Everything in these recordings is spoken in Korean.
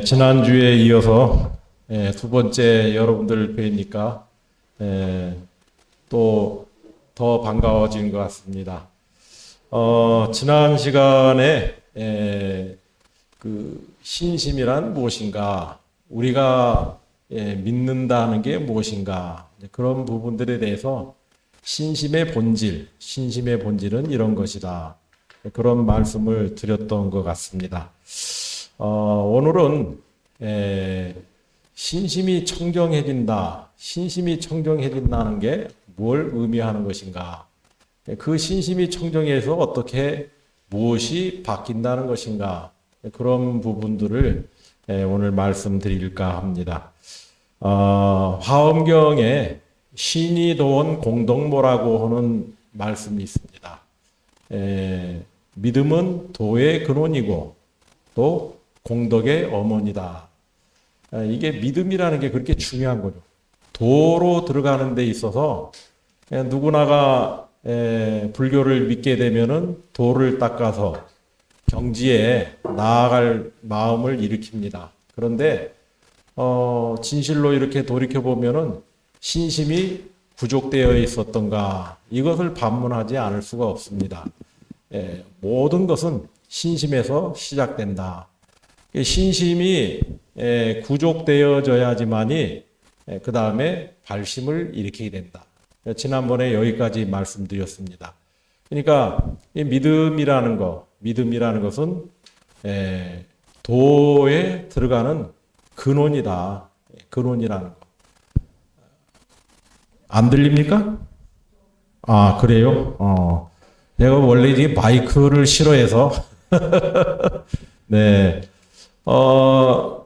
지난주에 이어서 두 번째 여러분들 뵈니까 또 더 반가워진 것 같습니다. 지난 시간에 그 신심이란 무엇인가, 우리가 믿는다는 게 무엇인가, 그런 부분들에 대해서 신심의 본질은 이런 것이다. 그런 말씀을 드렸던 것 같습니다. 오늘은 신심이 청정해진다는 게 뭘 의미하는 것인가? 그 신심이 청정해서 어떻게 무엇이 바뀐다는 것인가? 그런 부분들을 오늘 말씀드릴까 합니다. 화엄경에 신이 도원 공덕모라고 하는 말씀이 있습니다. 믿음은 도의 근원이고 또 공덕의 어머니다. 이게 믿음이라는 게 그렇게 중요한 거죠. 도로 들어가는 데 있어서 누구나가 불교를 믿게 되면은 도를 닦아서 경지에 나아갈 마음을 일으킵니다. 그런데 진실로 이렇게 돌이켜 보면은 신심이 부족되어 있었던가, 이것을 반문하지 않을 수가 없습니다. 모든 것은 신심에서 시작된다. 신심이 구족되어져야지만이 그 다음에 발심을 일으키게 된다. 지난번에 여기까지 말씀드렸습니다. 그러니까 이 믿음이라는 것은 도에 들어가는 근원이다. 근원이라는 거. 안 들립니까? 아, 그래요? 내가 원래 이 마이크를 싫어해서 네.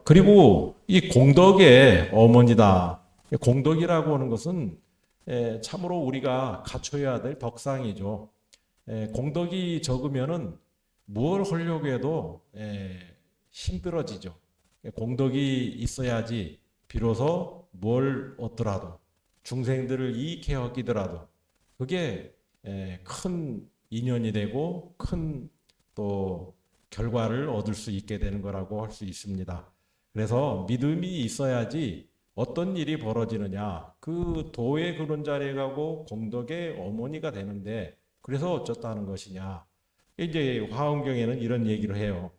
그리고 이 공덕의 어머니다. 공덕이라고 하는 것은 참으로 우리가 갖춰야 될 덕상이죠. 공덕이 적으면은 뭘 하려고 해도 힘들어지죠. 공덕이 있어야지 비로소 뭘 얻더라도, 중생들을 이익해 얻기더라도 그게 큰 인연이 되고 큰 또 결과를 얻을 수 있게 되는 거라고 할 수 있습니다. 그래서 믿음이 있어야지 어떤 일이 벌어지느냐, 그 도의 그런 자리에 가고 공덕의 어머니가 되는데, 그래서 어쩌다는 것이냐. 이제 화엄경에는 이런 얘기를 해요.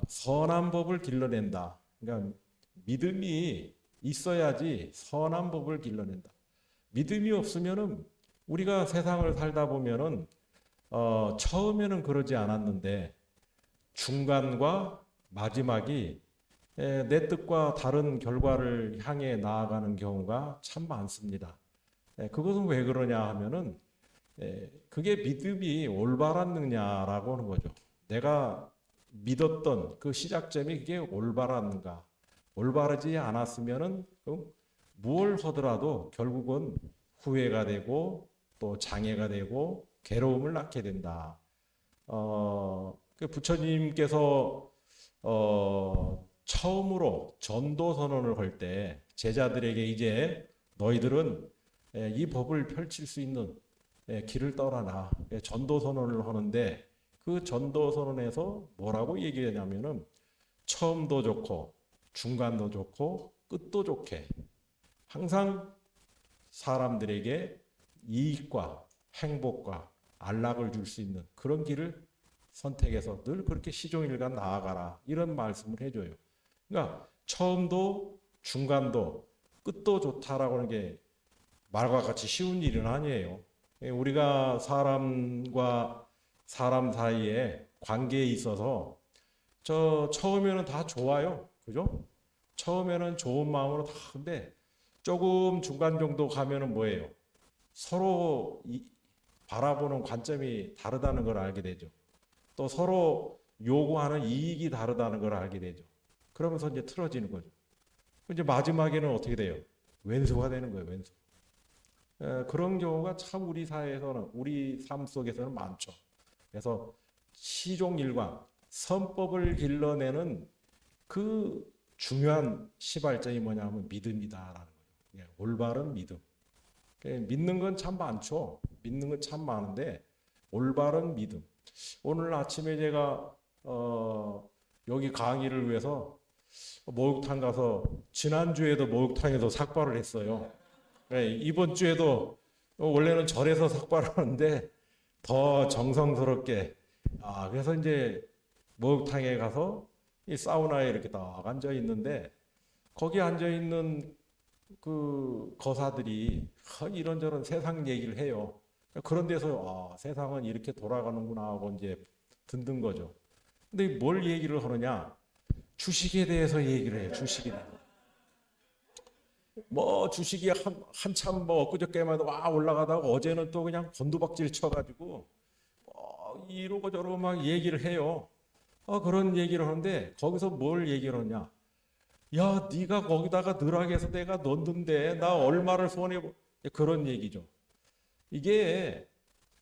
선한 법을 길러낸다. 그러니까 믿음이 있어야지 선한 법을 길러낸다. 믿음이 없으면은 우리가 세상을 살다 보면은 처음에는 그러지 않았는데 중간과 마지막이 내 뜻과 다른 결과를 향해 나아가는 경우가 참 많습니다. 그것은 왜 그러냐 하면은 그게 믿음이 올바랐느냐라고 하는 거죠. 내가 믿었던 그 시작점이 그게 올바랐는가? 올바르지 않았으면은 무엇을 하더라도 결국은 후회가 되고 또 장애가 되고 괴로움을 낳게 된다. 그 부처님께서 처음으로 전도 선언을 할 때 제자들에게 이제 너희들은 이 법을 펼칠 수 있는 길을 떠나라. 전도 선언을 하는데 그 전도 선언에서 뭐라고 얘기하냐면은 처음도 좋고 중간도 좋고 끝도 좋게 항상 사람들에게 이익과 행복과 안락을 줄 수 있는 그런 길을 선택해서 늘 그렇게 시종일관 나아가라, 이런 말씀을 해줘요. 그러니까 처음도 중간도 끝도 좋다라고 하는 게 말과 같이 쉬운 일은 아니에요. 우리가 사람과 사람 사이에 관계에 있어서 처음에는 다 좋아요. 그죠? 처음에는 좋은 마음으로 다 하는데 조금 중간 정도 가면은 뭐예요? 서로 바라보는 관점이 다르다는 걸 알게 되죠. 또 서로 요구하는 이익이 다르다는 걸 알게 되죠. 그러면서 이제 틀어지는 거죠. 이제 마지막에는 어떻게 돼요? 왼수가 되는 거예요, 왼수. 그런 경우가 참 우리 사회에서는, 우리 삶 속에서는 많죠. 그래서 시종일관, 선법을 길러내는 그 중요한 시발점이 뭐냐면 믿음이다라는 거죠. 올바른 믿음. 믿는 건 참 많죠. 믿는 건 참 많은데 올바른 믿음. 오늘 아침에 제가 여기 강의를 위해서 목욕탕 가서 지난주에도 목욕탕에서 삭발을 했어요. 네, 이번 주에도 원래는 절에서 삭발을 하는데 더 정성스럽게 그래서 이제 목욕탕에 가서 이 사우나에 이렇게 딱 앉아 있는데 거기 앉아 있는 그 거사들이 이런저런 세상 얘기를 해요. 그런 데서 세상은 이렇게 돌아가는구나 하고 이제 듣는 거죠. 근데 뭘 얘기를 하느냐? 주식에 대해서 얘기를 해요. 주식에 대해서. 뭐 주식이 한참 뭐 엊그저께만 와 올라가다가 어제는 또 그냥 곤두박질 쳐가지고 이러고 저러고 막 얘기를 해요. 그런 얘기를 하는데 거기서 뭘 얘기를 하냐? 야, 네가 거기다가 늘하게해서 내가 넣는데 나 얼마를 손해 그런 얘기죠. 이게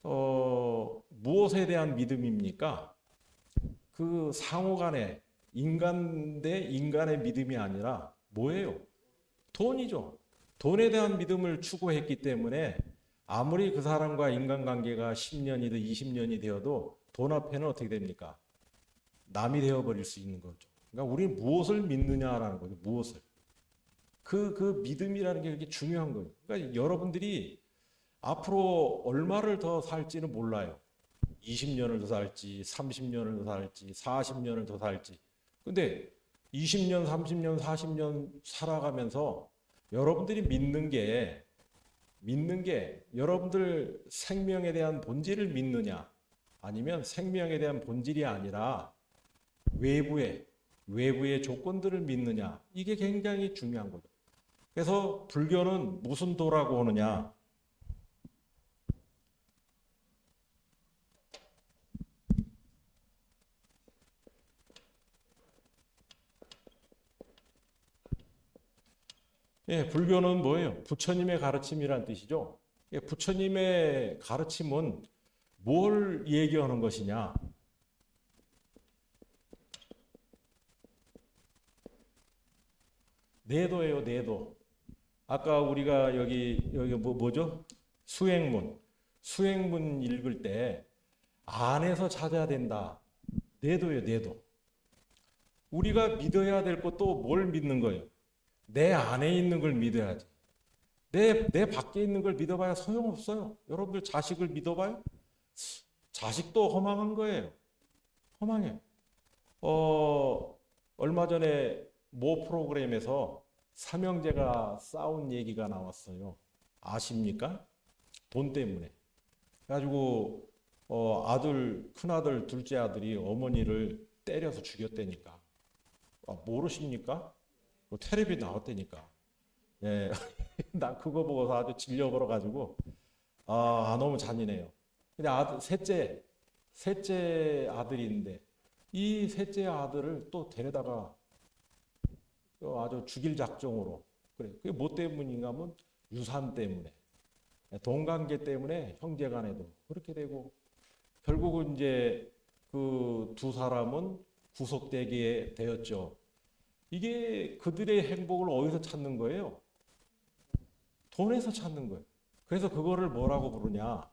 무엇에 대한 믿음입니까? 그 상호간에 인간 대 인간의 믿음이 아니라 뭐예요? 돈이죠. 돈에 대한 믿음을 추구했기 때문에 아무리 그 사람과 인간관계가 10년이든 20년이 되어도 돈 앞에는 어떻게 됩니까? 남이 되어버릴 수 있는 거죠. 그러니까 우리는 무엇을 믿느냐라는 거죠. 무엇을. 그 믿음이라는 게 그렇게 중요한 거예요. 그러니까 여러분들이 앞으로 얼마를 더 살지는 몰라요. 20년을 더 살지, 30년을 더 살지, 40년을 더 살지. 근데 20년, 30년, 40년 살아가면서 여러분들이 믿는 게 여러분들 생명에 대한 본질을 믿느냐 아니면 생명에 대한 본질이 아니라 외부의 조건들을 믿느냐 이게 굉장히 중요한 거죠. 그래서 불교는 무슨 도라고 하느냐? 불교는 뭐예요? 부처님의 가르침이란 뜻이죠. 부처님의 가르침은 뭘 얘기하는 것이냐? 내도예요, 내도. 아까 우리가 여기 뭐죠? 수행문 읽을 때 안에서 찾아야 된다. 내도예요, 내도. 우리가 믿어야 될 것도 뭘 믿는 거예요? 내 안에 있는 걸 믿어야지. 내 밖에 있는 걸 믿어봐야 소용없어요. 여러분들 자식을 믿어봐요? 자식도 허망한 거예요. 허망해요. 얼마 전에 모 프로그램에서 삼형제가 싸운 얘기가 나왔어요. 아십니까? 돈 때문에. 그래가지고 큰아들, 둘째 아들이 어머니를 때려서 죽였다니까. 모르십니까? 텔레비 나왔다니까. 예, 나 그거 보고서 아주 질려버려가지고 너무 잔인해요. 근데 셋째 아들인데 이 셋째 아들을 또 데려다가 아주 죽일 작정으로 그래. 그게 뭐 때문인가 하면 유산 때문에 동관계 때문에 형제간에도 그렇게 되고 결국은 이제 그 두 사람은 구속되게 되었죠. 이게 그들의 행복을 어디서 찾는 거예요? 돈에서 찾는 거예요. 그래서 그거를 뭐라고 부르냐?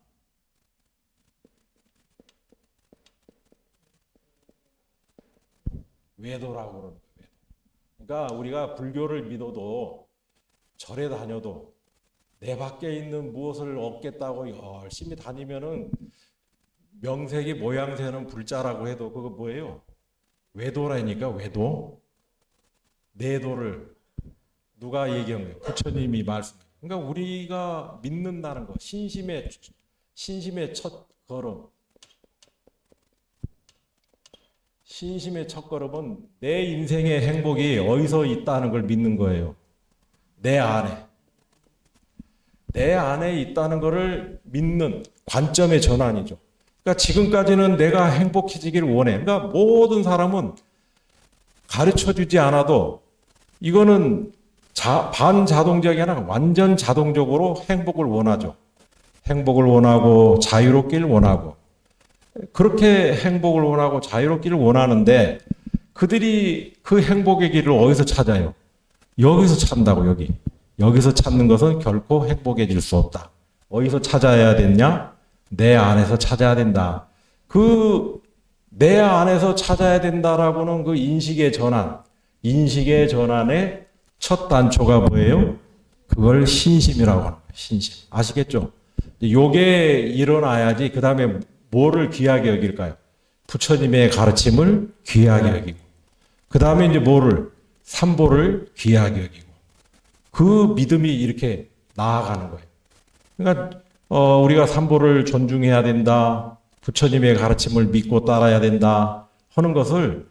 외도라고 그러는 거예요. 외도. 그러니까 우리가 불교를 믿어도 절에 다녀도 내 밖에 있는 무엇을 얻겠다고 열심히 다니면은 명색이 모양새는 불자라고 해도 그거 뭐예요? 외도라니까 외도. 내도를 누가 얘기한 거예요? 부처님이 말씀. 그러니까 우리가 믿는다는 거, 신심의 첫 걸음. 신심의 첫 걸음은 내 인생의 행복이 어디서 있다는 걸 믿는 거예요. 내 안에. 내 안에 있다는 것을 믿는 관점의 전환이죠. 그러니까 지금까지는 내가 행복해지기를 원해. 그러니까 모든 사람은 가르쳐주지 않아도 이거는 반자동적이 아니라 완전 자동적으로 행복을 원하죠. 행복을 원하고 자유롭기를 원하고 그렇게 행복을 원하고 자유롭기를 원하는데 그들이 그 행복의 길을 어디서 찾아요? 여기서 찾는다고. 여기서 찾는 것은 결코 행복해질 수 없다. 어디서 찾아야 됐냐? 내 안에서 찾아야 된다. 그 내 안에서 찾아야 된다라고는 그 인식의 전환의 첫 단초가 뭐예요? 그걸 신심이라고 하는 거예요. 신심. 아시겠죠? 요게 일어나야지 그 다음에 뭐를 귀하게 여길까요? 부처님의 가르침을 귀하게 여기고 그 다음에 이제 뭐를? 삼보를 귀하게 여기고 그 믿음이 이렇게 나아가는 거예요. 그러니까 우리가 삼보를 존중해야 된다. 부처님의 가르침을 믿고 따라야 된다 하는 것을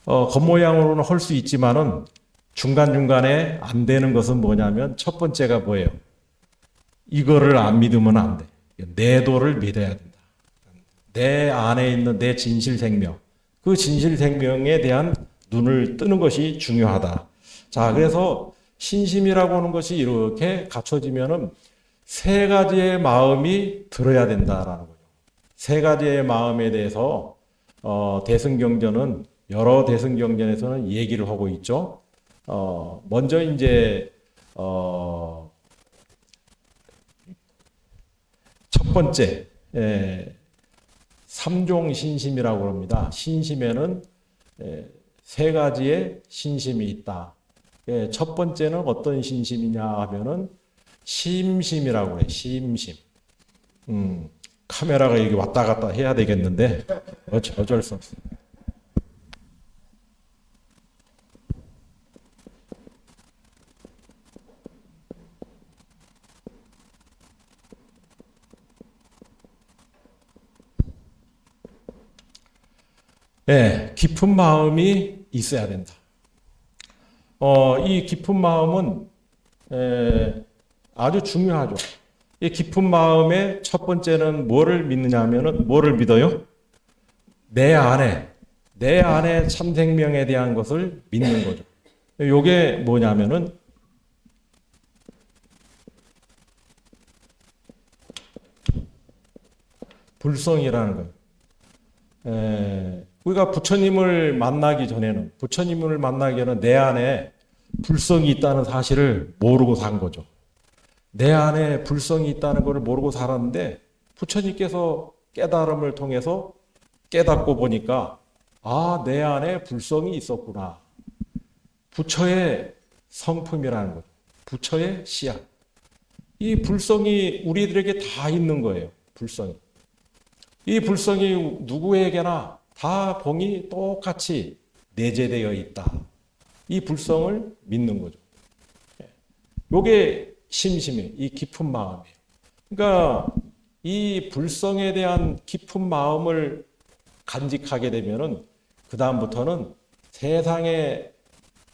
겉모양으로는 할 수 있지만은 중간중간에 안 되는 것은 뭐냐면 첫 번째가 뭐예요? 이거를 안 믿으면 안 돼. 내 도를 믿어야 된다. 내 안에 있는 내 진실생명, 그 진실생명에 대한 눈을 뜨는 것이 중요하다. 자, 그래서 신심이라고 하는 것이 이렇게 갖춰지면은 세 가지의 마음이 들어야 된다라는 거죠. 세 가지의 마음에 대해서 대승경전은 여러 대승경전에서는 얘기를 하고 있죠. 먼저 이제 첫 번째 삼종신심이라고 합니다. 신심에는 세 가지의 신심이 있다. 첫 번째는 어떤 신심이냐 하면은 심심이라고 해요. 심심. 카메라가 여기 왔다 갔다 해야 되겠는데 어쩔 수 없어요. 네, 깊은 마음이 있어야 된다. 이 깊은 마음은 아주 중요하죠. 이 깊은 마음의 첫 번째는 뭐를 믿느냐 하면은 뭐를 믿어요? 내 안에 참 생명에 대한 것을 믿는 거죠. 요게 뭐냐면은 불성이라는 거예요. 우리가 부처님을 만나기 전에는 내 안에 불성이 있다는 사실을 모르고 산 거죠. 내 안에 불성이 있다는 것을 모르고 살았는데 부처님께서 깨달음을 통해서 깨닫고 보니까 내 안에 불성이 있었구나. 부처의 성품이라는 거죠. 부처의 씨앗. 이 불성이 우리들에게 다 있는 거예요. 불성이. 이 불성이 누구에게나 다 공이 똑같이 내재되어 있다. 이 불성을 믿는 거죠. 요게 심심이, 이 깊은 마음이에요. 그러니까 이 불성에 대한 깊은 마음을 간직하게 되면은 그 다음부터는 세상에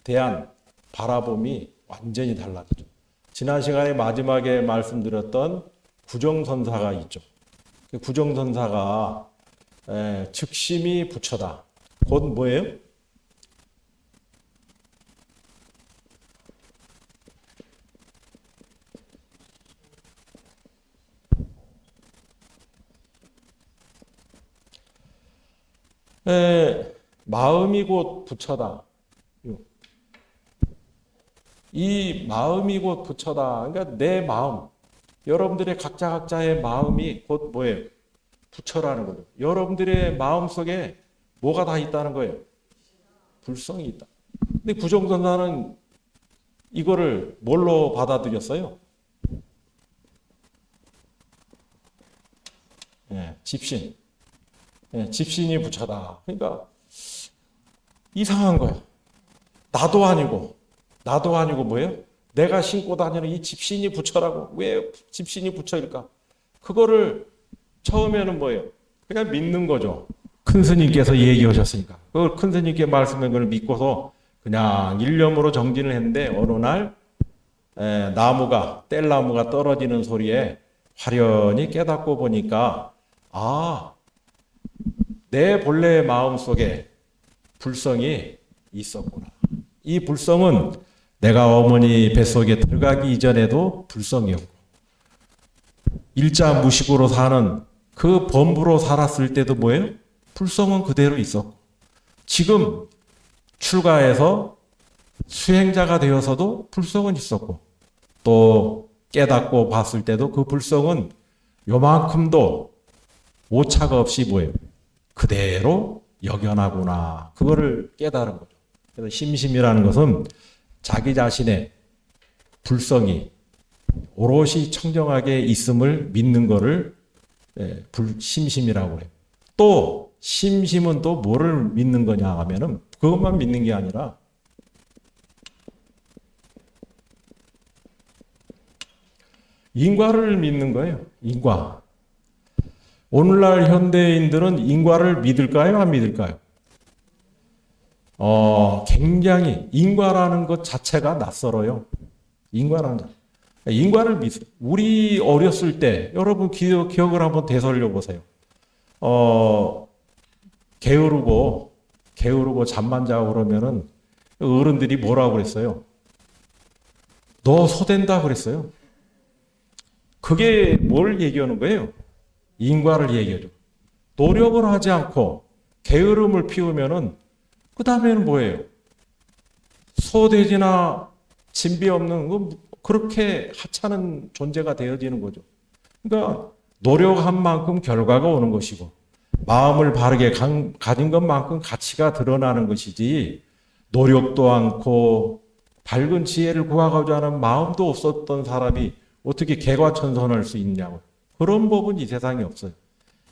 대한 바라봄이 완전히 달라지죠. 지난 시간에 마지막에 말씀드렸던 구정선사가 있죠. 그 구정선사가 즉심이 부처다. 곧 뭐예요? 마음이 곧 부처다. 이 마음이 곧 부처다. 그러니까 내 마음, 여러분들의 각자의 마음이 곧 뭐예요? 부처라는 거죠. 여러분들의 마음 속에 뭐가 다 있다는 거예요? 불성이 있다. 근데 구정선사는 이거를 뭘로 받아들였어요? 집신. 집신이 부처다. 그러니까 이상한 거야. 나도 아니고 뭐예요? 내가 신고 다니는 이 집신이 부처라고. 왜 집신이 부처일까? 그거를 처음에는 뭐예요? 그냥 믿는 거죠. 큰 스님께서 얘기하셨으니까. 그 큰 스님께 말씀한 걸 믿고서 그냥 일념으로 정진을 했는데 어느 날 뗄나무가 떨어지는 소리에 화련히 깨닫고 보니까 내 본래의 마음 속에 불성이 있었구나. 이 불성은 내가 어머니 뱃속에 들어가기 이전에도 불성이었고 일자 무식으로 사는 그 범부로 살았을 때도 뭐예요? 불성은 그대로 있었고 지금 출가해서 수행자가 되어서도 불성은 있었고 또 깨닫고 봤을 때도 그 불성은 요만큼도 오차가 없이 뭐예요? 그대로 역연하구나. 그거를 깨달은 거죠. 그래서 심심이라는 것은 자기 자신의 불성이 오롯이 청정하게 있음을 믿는 거를 심심이라고 해요. 또 심심은 또 뭐를 믿는 거냐 하면은 그것만 믿는 게 아니라 인과를 믿는 거예요. 인과. 오늘날 현대인들은 인과를 믿을까요? 안 믿을까요? 굉장히 인과라는 것 자체가 낯설어요. 인과라는 것. 인과를 믿어요. 우리 어렸을 때 여러분 기억을 한번 되살려 보세요. 게으르고 잠만 자고 그러면은 어른들이 뭐라고 그랬어요? 너 소된다 그랬어요. 그게 뭘 얘기하는 거예요? 인과를 얘기하죠. 노력을 하지 않고 게으름을 피우면은 그 다음에는 뭐예요? 소돼지나 진비 없는 그렇게 하찮은 존재가 되어지는 거죠. 그러니까 노력한 만큼 결과가 오는 것이고 마음을 바르게 가진 것만큼 가치가 드러나는 것이지 노력도 않고 밝은 지혜를 구하고자 하는 마음도 없었던 사람이 어떻게 개과천선할 수 있냐고. 그런 법은 이 세상에 없어요.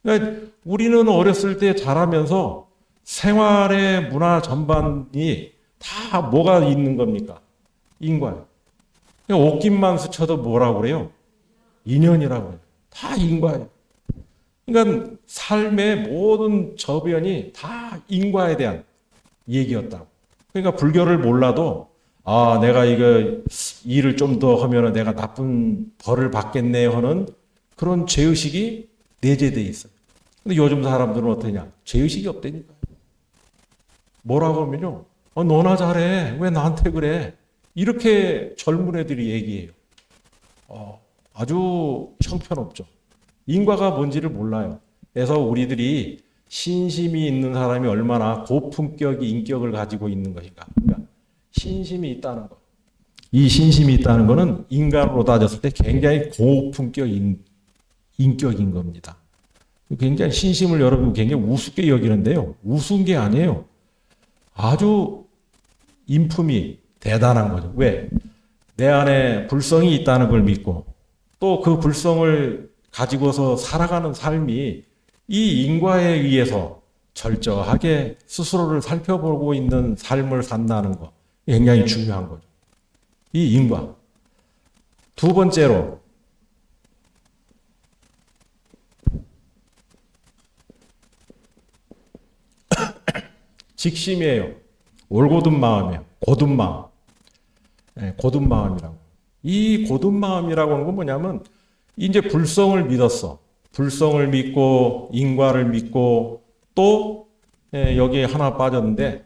그러니까 우리는 어렸을 때 자라면서 생활의 문화 전반이 다 뭐가 있는 겁니까? 인과예요. 옷깃만 스쳐도 뭐라고 그래요? 인연이라고 해요. 다 인과예요. 그러니까 삶의 모든 저변이 다 인과에 대한 얘기였다고. 그러니까 불교를 몰라도 내가 이거 일을 좀 더 하면 내가 나쁜 벌을 받겠네 하는 그런 죄의식이 내재되어 있어요. 근데 요즘 사람들은 어떠냐? 죄의식이 없다니까요. 뭐라고 하면요. 너나 잘해. 왜 나한테 그래? 이렇게 젊은 애들이 얘기해요. 아주 형편없죠. 인과가 뭔지를 몰라요. 그래서 우리들이 신심이 있는 사람이 얼마나 고품격의 인격을 가지고 있는 것인가. 그러니까 신심이 있다는 것. 이 신심이 있다는 것은 인간으로 따졌을 때 굉장히 고품격 인격인 겁니다. 굉장히 신심을 여러분 굉장히 우습게 여기는데요. 우스운 게 아니에요. 아주 인품이 대단한 거죠. 왜? 내 안에 불성이 있다는 걸 믿고 또 그 불성을 가지고서 살아가는 삶이 이 인과에 의해서 철저하게 스스로를 살펴보고 있는 삶을 산다는 거 굉장히 중요한 거죠. 이 인과. 두 번째로 직심이에요. 올곧은 마음이에요. 곧은 마음. 곧은 마음이라고. 이 곧은 마음이라고 하는 건 뭐냐면 이제 불성을 믿었어. 불성을 믿고 인과를 믿고 또 여기에 하나 빠졌는데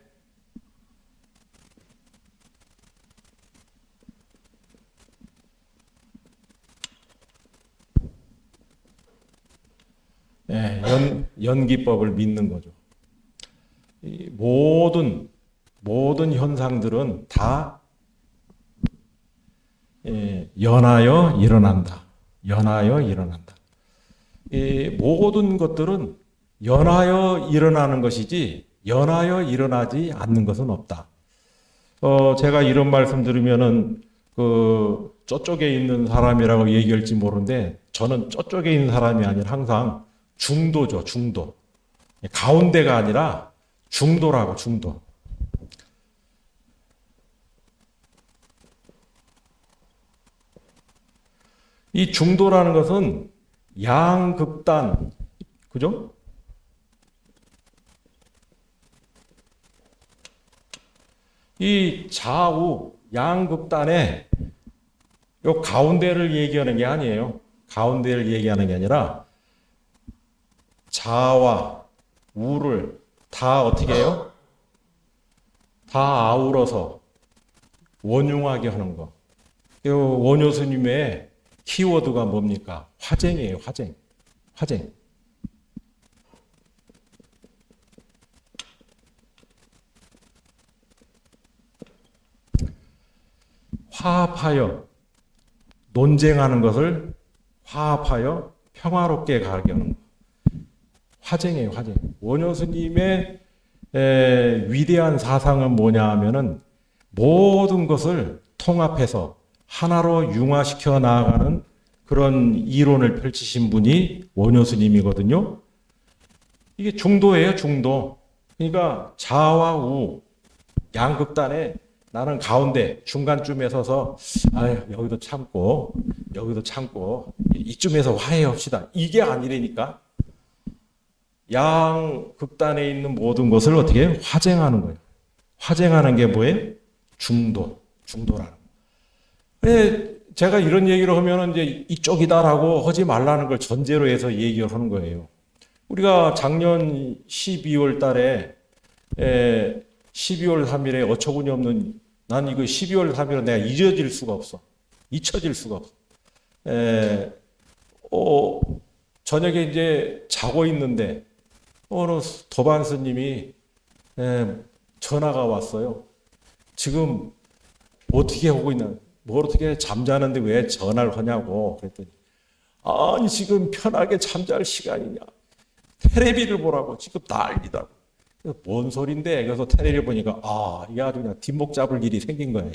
연기법을 믿는 거죠. 이 모든 현상들은 다 연하여 일어난다. 연하여 일어난다. 이 모든 것들은 연하여 일어나는 것이지 연하여 일어나지 않는 것은 없다. 제가 이런 말씀 들으면은 저쪽에 있는 사람이라고 얘기할지 모르는데 저는 저쪽에 있는 사람이 아니라 항상 중도죠, 중도. 가운데가 아니라 중도라고, 중도. 이 중도라는 것은 양극단, 그죠? 이 좌우 양극단의 요 가운데를 얘기하는 게 아니에요. 가운데를 얘기하는 게 아니라 좌와 우를 다 어떻게 해요? 다 아우러서 원흉하게 하는 거. 요 원효 스님의 키워드가 뭡니까? 화쟁이에요, 화쟁. 화쟁. 화합하여 논쟁하는 것을 화합하여 평화롭게 가게 하는 거. 화쟁이에요, 화쟁. 원효스님의 위대한 사상은 뭐냐 하면은 모든 것을 통합해서 하나로 융화시켜 나아가는 그런 이론을 펼치신 분이 원효스님이거든요. 이게 중도예요, 중도. 그러니까 좌와 우, 양극단에 나는 가운데 중간쯤에 서서 여기도 참고 여기도 참고 이쯤에서 화해합시다. 이게 아니라니까. 양극단에 있는 모든 것을 어떻게 화쟁하는 거예요. 화쟁하는 게 뭐예요? 중도라는 거예요. 제가 이런 얘기를 하면 이제 이쪽이다라고 하지 말라는 걸 전제로 해서 얘기를 하는 거예요. 우리가 작년 12월 달에 12월 3일에 어처구니 없는, 난 이거 12월 3일은 내가 잊혀질 수가 없어. 저녁에 이제 자고 있는데 어느 도반 스님이 전화가 왔어요. 지금 어떻게 하고 있나? 뭘 어떻게 잠자는데 왜 전화를 하냐고 그랬더니, 아니 지금 편하게 잠잘 시간이냐? 테레비를 보라고 지금 난리다고. 뭔 소린데? 그래서 테레비를 보니까 이게 아주 그냥 뒷목 잡을 일이 생긴 거예요.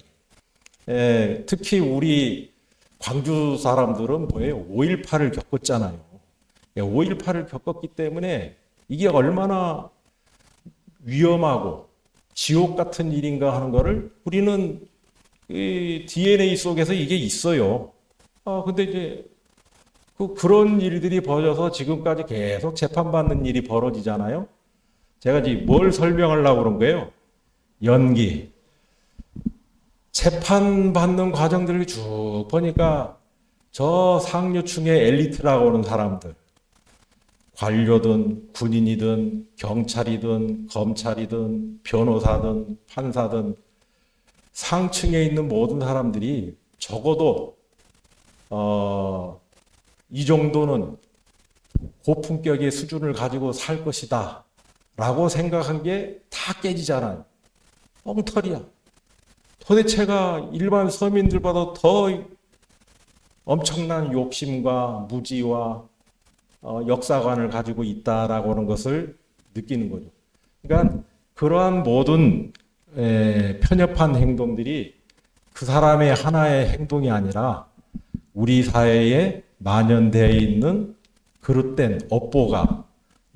특히 우리 광주 사람들은 뭐예요? 5.18을 겪었잖아요. 5.18을 겪었기 때문에 이게 얼마나 위험하고 지옥 같은 일인가 하는 거를 우리는 이 DNA 속에서 이게 있어요. 근데 이제 그런 일들이 벌어져서 지금까지 계속 재판받는 일이 벌어지잖아요. 제가 이제 뭘 설명하려고 그런 거예요? 연기. 재판받는 과정들을 쭉 보니까 저 상류층의 엘리트라고 하는 사람들, 관료든 군인이든 경찰이든 검찰이든 변호사든 판사든 상층에 있는 모든 사람들이 적어도 이 정도는 고품격의 수준을 가지고 살 것이다 라고 생각한 게 다 깨지잖아요. 엉터리야. 도대체가 일반 서민들보다 더 엄청난 욕심과 무지와 역사관을 가지고 있다라고 하는 것을 느끼는 거죠. 그러니까 그러한 모든 편협한 행동들이 그 사람의 하나의 행동이 아니라 우리 사회에 만연되어 있는 그릇된 업보가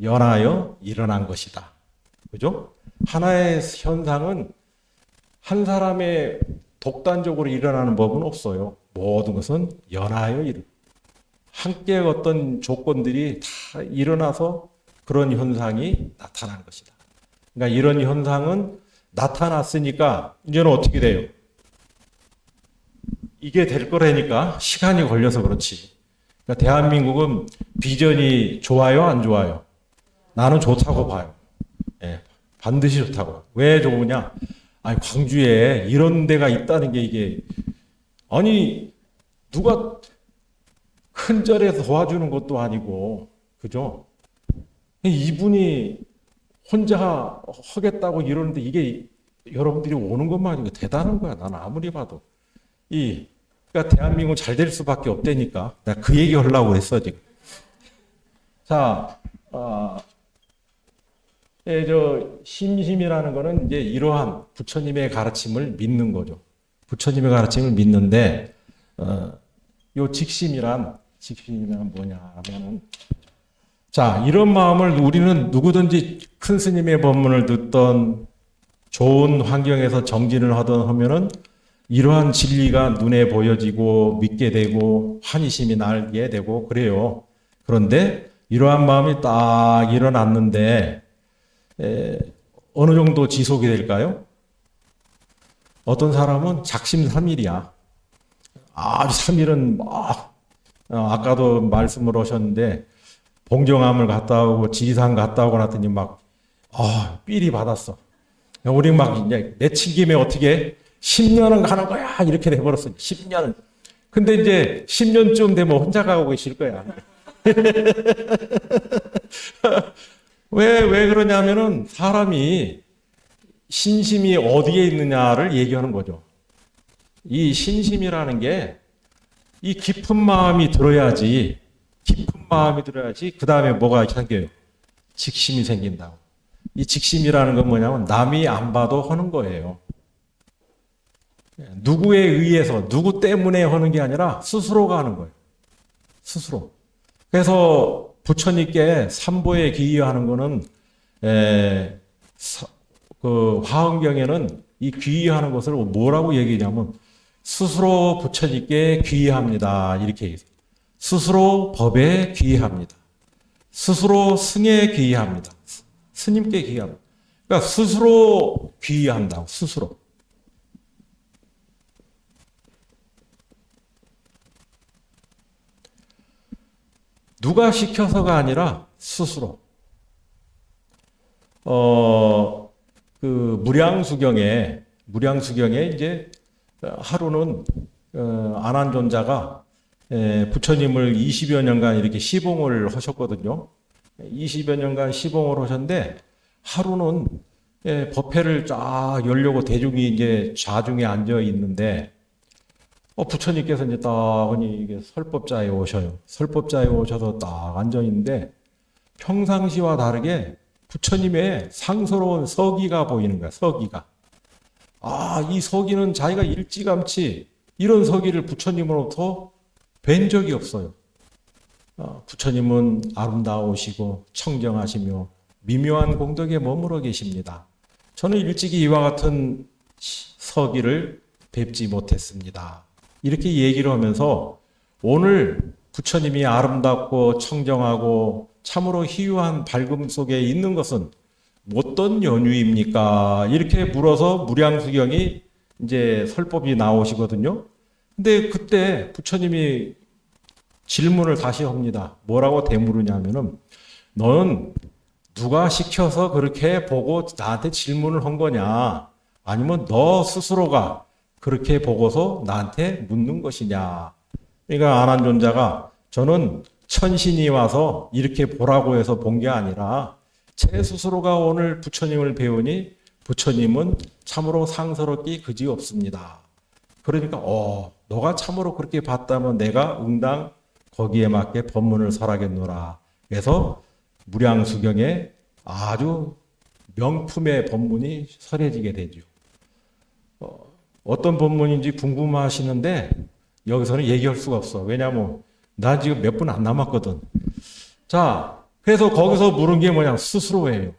연하여 일어난 것이다. 그죠? 하나의 현상은 한 사람의 독단적으로 일어나는 법은 없어요. 모든 것은 연하여 함께 어떤 조건들이 다 일어나서 그런 현상이 나타난 것이다. 그러니까 이런 현상은 나타났으니까 이제는 어떻게 돼요? 이게 될 거라니까 시간이 걸려서 그렇지. 그러니까 대한민국은 비전이 좋아요, 안 좋아요? 나는 좋다고 봐요. 반드시 좋다고. 왜 좋으냐? 광주에 이런 데가 있다는 게 이게, 누가 큰 절에서 도와주는 것도 아니고, 그죠? 이분이 혼자 하겠다고 이러는데 이게 여러분들이 오는 것만 아니고 대단한 거야. 나는 아무리 봐도. 그러니까 대한민국은 잘 될 수밖에 없다니까. 내가 그 얘기 하려고 했어, 지금. 자, 심심이라는 거는 이제 이러한 부처님의 가르침을 믿는 거죠. 부처님의 가르침을 믿는데, 요 직심이란 뭐냐 하면은, 자, 이런 마음을 우리는 누구든지 큰 스님의 법문을 듣던 좋은 환경에서 정진을 하던 하면은 이러한 진리가 눈에 보여지고 믿게 되고 환희심이 날게 되고 그래요. 그런데 이러한 마음이 딱 일어났는데 어느 정도 지속이 될까요? 어떤 사람은 작심삼일이야. 아주 3일은 막 아까도 말씀을 하셨는데 봉정암을 갔다 오고 지리산 갔다 오고 났더니 막 삘이 받았어. 우리 막 이제 내친 김에 어떻게 10년은 가는 거야 이렇게 돼버렸어. 10년은. 근데 이제 10년쯤 되면 혼자 가고 계실 거야. 왜 그러냐면은 사람이 신심이 어디에 있느냐를 얘기하는 거죠. 이 신심이라는 게 이 깊은 마음이 들어야지 그 다음에 뭐가 생겨요? 직심이 생긴다고. 이 직심이라는 건 뭐냐면 남이 안 봐도 하는 거예요. 누구에 의해서, 누구 때문에 하는 게 아니라 스스로가 하는 거예요. 스스로. 그래서 부처님께 삼보에 귀의하는 거는 그 화엄경에는 이 귀의하는 것을 뭐라고 얘기하냐면 스스로 부처님께 귀의합니다. 이렇게 얘기해요. 스스로 법에 귀의합니다. 스스로 승에 귀의합니다. 스님께 귀의합니다. 그러니까 스스로 귀의한다고. 스스로. 누가 시켜서가 아니라 스스로. 그 무량수경에 이제 하루는 아난존자가 부처님을 20여 년간 이렇게 시봉을 하셨거든요. 20여 년간 시봉을 하셨는데 하루는 법회를 쫙 열려고 대중이 이제 좌중에 앉아 있는데 부처님께서 이제 딱 이게 설법자에 오셔요. 설법자에 오셔서 딱 앉아 있는데 평상시와 다르게 부처님의 상스러운 서기가 보이는 거야. 서기가. 이 서기는 자기가 일찌감치 이런 서기를 부처님으로부터 뵌 적이 없어요. 부처님은 아름다우시고 청정하시며 미묘한 공덕에 머물러 계십니다. 저는 일찍이 이와 같은 서기를 뵙지 못했습니다. 이렇게 얘기를 하면서 오늘 부처님이 아름답고 청정하고 참으로 희유한 밝음 속에 있는 것은 어떤 연유입니까? 이렇게 물어서 무량수경이 이제 설법이 나오시거든요. 근데 그때 부처님이 질문을 다시 합니다. 뭐라고 되물으냐면은 너는 누가 시켜서 그렇게 보고 나한테 질문을 한 거냐? 아니면 너 스스로가 그렇게 보고서 나한테 묻는 것이냐? 그러니까 아난존자가 저는 천신이 와서 이렇게 보라고 해서 본 게 아니라 제 스스로가 오늘 부처님을 배우니 부처님은 참으로 상스럽기 그지없습니다. 그러니까 너가 참으로 그렇게 봤다면 내가 응당 거기에 맞게 법문을 설하겠노라. 그래서 무량수경에 아주 명품의 법문이 설해지게 되죠. 어떤 법문인지 궁금하시는데 여기서는 얘기할 수가 없어. 왜냐하면 나 지금 몇 분 안 남았거든. 자, 그래서 거기서 물은 게 뭐냐? 스스로예요.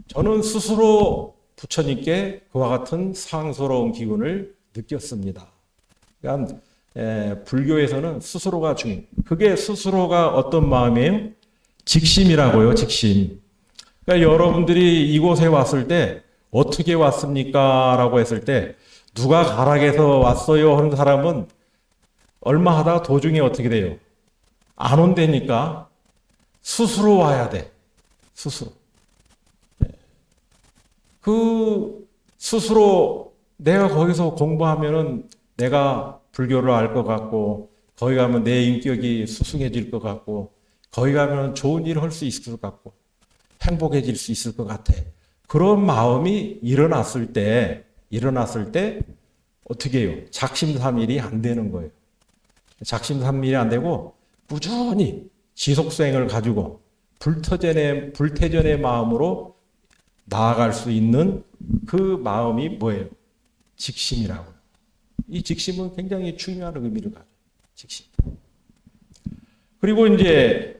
저는 스스로 부처님께 그와 같은 상스러운 기운을 느꼈습니다. 그러니까 불교에서는 스스로가 중요해요. 그게 스스로가 어떤 마음이에요? 직심이라고요. 직심. 그러니까 여러분들이 이곳에 왔을 때 어떻게 왔습니까? 라고 했을 때 누가 가락에서 왔어요 하는 사람은 얼마 하다가 도중에 어떻게 돼요? 안 온다니까 스스로 와야 돼. 스스로. 그 스스로 내가 거기서 공부하면은 내가 불교를 알 것 같고 거기 가면 내 인격이 수승해질 것 같고 거기 가면 좋은 일을 할 수 있을 것 같고 행복해질 수 있을 것 같아. 그런 마음이 일어났을 때 어떻게 해요? 작심삼일이 안 되는 거예요. 작심삼일이 안 되고 꾸준히 지속성을 가지고 불태전의 마음으로 나아갈 수 있는 그 마음이 뭐예요? 직심이라고. 이 직심은 굉장히 중요한 의미를 가져요. 직심. 그리고 이제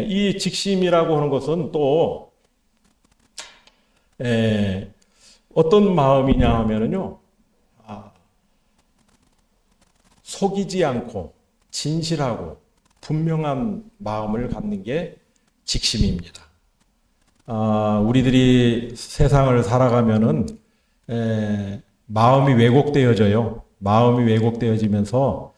이 직심이라고 하는 것은 또 어떤 마음이냐 하면은요, 속이지 않고 진실하고 분명한 마음을 갖는 게 직심입니다. 우리들이 세상을 살아가면은 마음이 왜곡되어져요. 마음이 왜곡되어지면서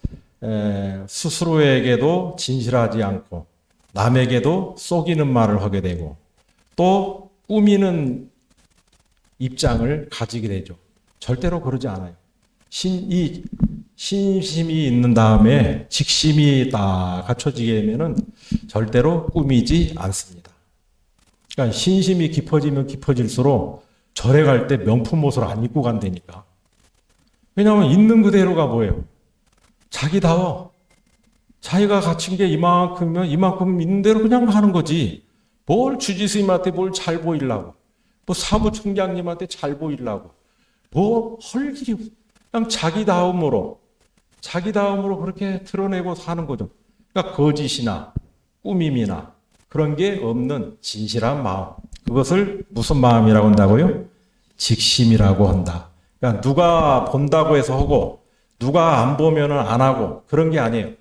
스스로에게도 진실하지 않고 남에게도 속이는 말을 하게 되고 또 꾸미는 입장을 가지게 되죠. 절대로 그러지 않아요. 이 신심이 있는 다음에 직심이 다 갖춰지게 되면은 절대로 꾸미지 않습니다. 그러니까 신심이 깊어지면 깊어질수록 절에 갈 때 명품 옷을 안 입고 간다니까. 왜냐하면 있는 그대로가 뭐예요? 자기다워. 자기가 갖춘 게 이만큼이면 이만큼 있는 대로 그냥 하는 거지. 뭘 주지스님한테 뭘 잘 보이려고, 뭐 사무총장님한테 잘 보이려고, 뭐 할 일이 없어. 그냥 자기 다음으로 그렇게 드러내고 사는 거죠. 그러니까 거짓이나 꾸밈이나 그런 게 없는 진실한 마음. 그것을 무슨 마음이라고 한다고요? 직심이라고 한다. 그러니까 누가 본다고 해서 하고 누가 안 보면은 안 하고 그런 게 아니에요.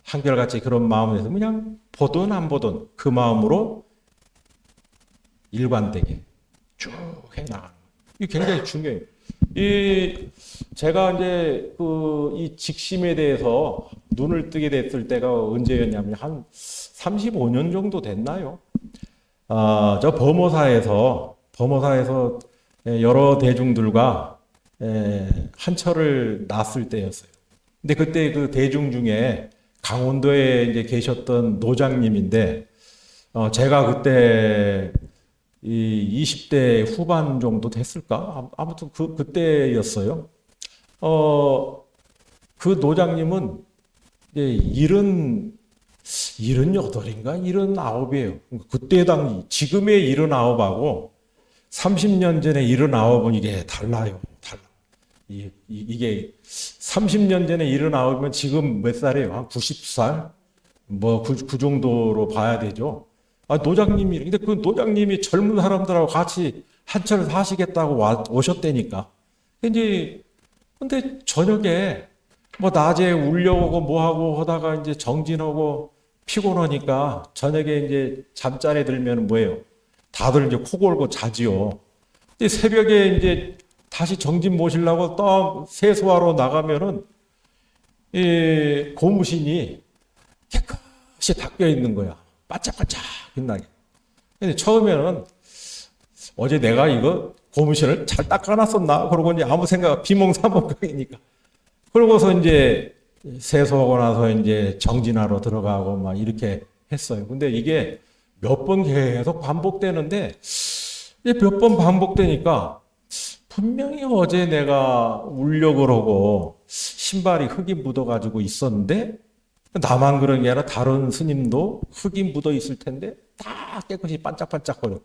한결같이 그런 마음에서 그냥 보든 안 보든 그 마음으로 일관되게 쭉 해나가는 거예요. 이게 굉장히 중요해요. 제가 이제 이 직심에 대해서 눈을 뜨게 됐을 때가 언제였냐면 한 35년 정도 됐나요? 저 범어사에서 여러 대중들과 한철을 놨을 때였어요. 근데 그때 그 대중 중에 강원도에 이제 계셨던 노장님인데, 제가 그때 이 20대 후반 정도 됐을까? 아무튼 그때였어요. 그 노장님은 이제 78인가 79이에요. 그때 당시 지금의 79하고 30년 전에 79은 이게 달라요. 이게 30년 전에 79이면 지금 몇 살이에요? 한 90살? 뭐 그 정도로 봐야 되죠. 노장님이, 근데 그 노장님이 젊은 사람들하고 같이 한철 사시겠다고 오셨다니까. 근데 저녁에 뭐 낮에 울려오고 뭐하고 하다가 이제 정진하고 피곤하니까 저녁에 이제 잠자리에 들면 뭐예요? 다들 이제 코 골고 자지요. 근데 새벽에 이제 다시 정진 모시려고 또 세수하러 나가면은 이 고무신이 깨끗이 닦여 있는 거야. 반짝반짝 빛나게. 근데 처음에는 어제 내가 이거 고무신을 잘 닦아놨었나? 그러고 이제 아무 생각, 비몽사몽이니까. 그러고서 이제 세수하고 나서 이제 정진하러 들어가고 막 이렇게 했어요. 근데 이게 몇 번 계속 반복되는데, 몇 번 반복되니까 분명히 어제 내가 울려고 그러고 신발이 흙이 묻어가지고 있었는데, 나만 그런 게 아니라 다른 스님도 흙이 묻어 있을 텐데 다 깨끗이 반짝반짝거려.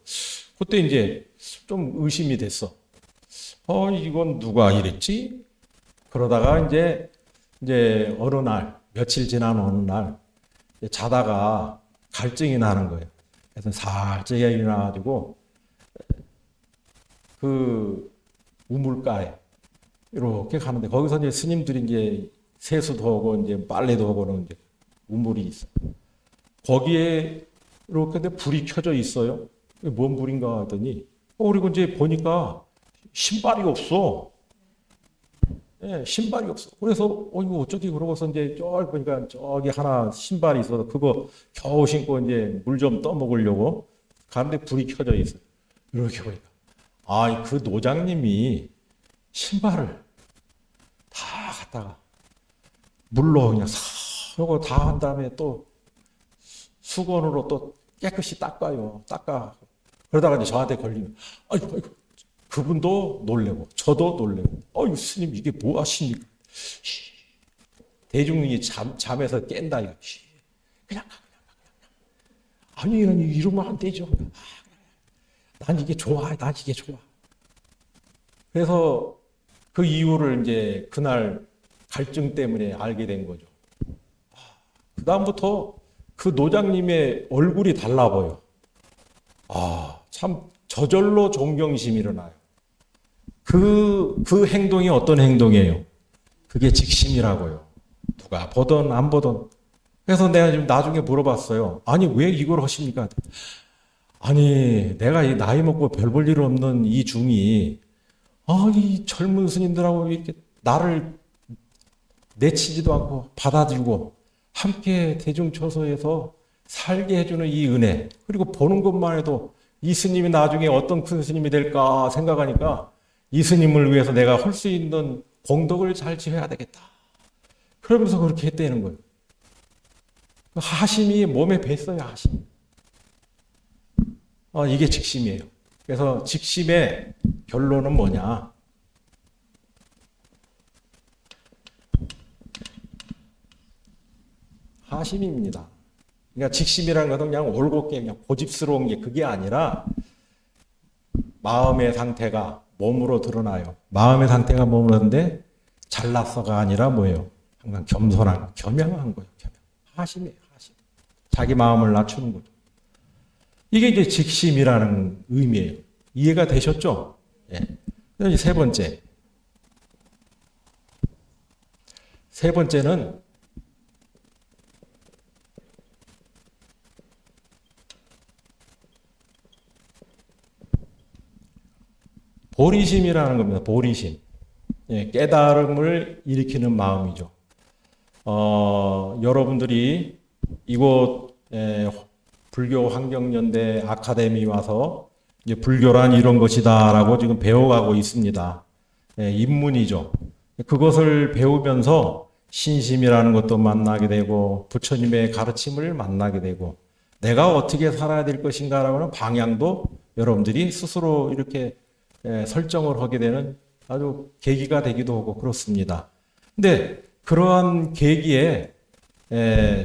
그때 이제 좀 의심이 됐어. 이건 누가 이랬지? 그러다가 이제 어느 날, 며칠 지난 어느 날 자다가 갈증이 나는 거예요. 그래서 살짝 일어나가지고 그 우물가에 이렇게 가는데 거기서 이제 스님들이 이제 세수도 하고 이제 빨래도 하고는 이제 우물이 있어. 거기에 이렇게 근데 불이 켜져 있어요. 이게 뭔 불인가 하더니 그리고 이제 보니까 신발이 없어. 예, 신발이 없어. 그래서 이거 어쩌지 그러고서 이제 저기 보니까 저기 하나 신발이 있어서 그거 겨우 신고 이제 물 좀 떠먹으려고 가는데 불이 켜져 있어. 이렇게 보니까 그 노장님이 신발을 다 갖다가 물로 그냥 싹 요거 다 한 다음에 또 수건으로 또 깨끗이 닦아요. 그러다가 이제 저한테 걸리면 아이고 그분도 놀래고 저도 놀래고 스님 이게 뭐 하십니까? 대중이 잠에서 깬다 이거. 그냥 가. 아니 이러면 안 되죠. 난 이게 좋아. 그래서 그 이유를 이제 그날 갈증 때문에 알게 된 거죠. 그 다음부터 그 노장님의 얼굴이 달라 보여. 참 저절로 존경심이 일어나요. 그 행동이 어떤 행동이에요? 그게 직심이라고요. 누가 보든 안 보든. 그래서 내가 지금 나중에 물어봤어요. 아니 왜 이걸 하십니까? 아니 내가 이 나이 먹고 별 볼 일 없는 이 중이 이 젊은 스님들하고 이렇게 나를 내치지도 않고 받아주고 함께 대중처소에서 살게 해주는 이 은혜, 그리고 보는 것만 해도 이 스님이 나중에 어떤 큰 스님이 될까 생각하니까 이 스님을 위해서 내가 할 수 있는 공덕을 잘 지어야 되겠다. 그러면서 그렇게 했다는 거예요. 하심이 몸에 뱄어요, 하심. 이게 직심이에요. 그래서 직심의 결론은 뭐냐? 하심입니다. 그러니까 직심이라는 것은 그냥 올곧게 그냥 고집스러운 게 그게 아니라 마음의 상태가 몸으로 드러나요. 마음의 상태가 몸으로 드러나는데 잘났어가 아니라 뭐예요? 항상 겸손한, 겸양한 거예요. 하심이에요. 하심. 자기 마음을 낮추는 거죠. 이게 이제 직심이라는 의미예요. 이해가 되셨죠? 예. 그다음에 세 번째. 세 번째는 보리심이라는 겁니다. 보리심. 예, 깨달음을 일으키는 마음이죠. 여러분들이 이곳 불교 환경연대 아카데미 와서 이제 불교란 이런 것이다라고 지금 배워가고 있습니다. 입문이죠. 그것을 배우면서 신심이라는 것도 만나게 되고 부처님의 가르침을 만나게 되고 내가 어떻게 살아야 될 것인가라는 방향도 여러분들이 스스로 이렇게 설정을 하게 되는 아주 계기가 되기도 하고 그렇습니다. 근데 그러한 계기에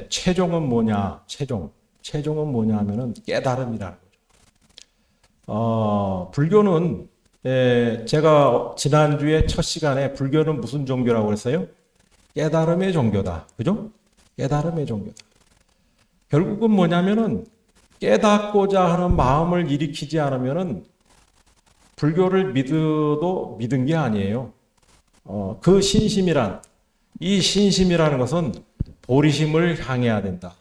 최종은 뭐냐? 최종은 뭐냐 하면은 깨달음이라는 거죠. 불교는 제가 지난주에 첫 시간에 불교는 무슨 종교라고 그랬어요? 깨달음의 종교다. 그죠? 깨달음의 종교다. 결국은 뭐냐면은 깨닫고자 하는 마음을 일으키지 않으면은 불교를 믿어도 믿은 게 아니에요. 그 이 신심이라는 것은 보리심을 향해야 된다.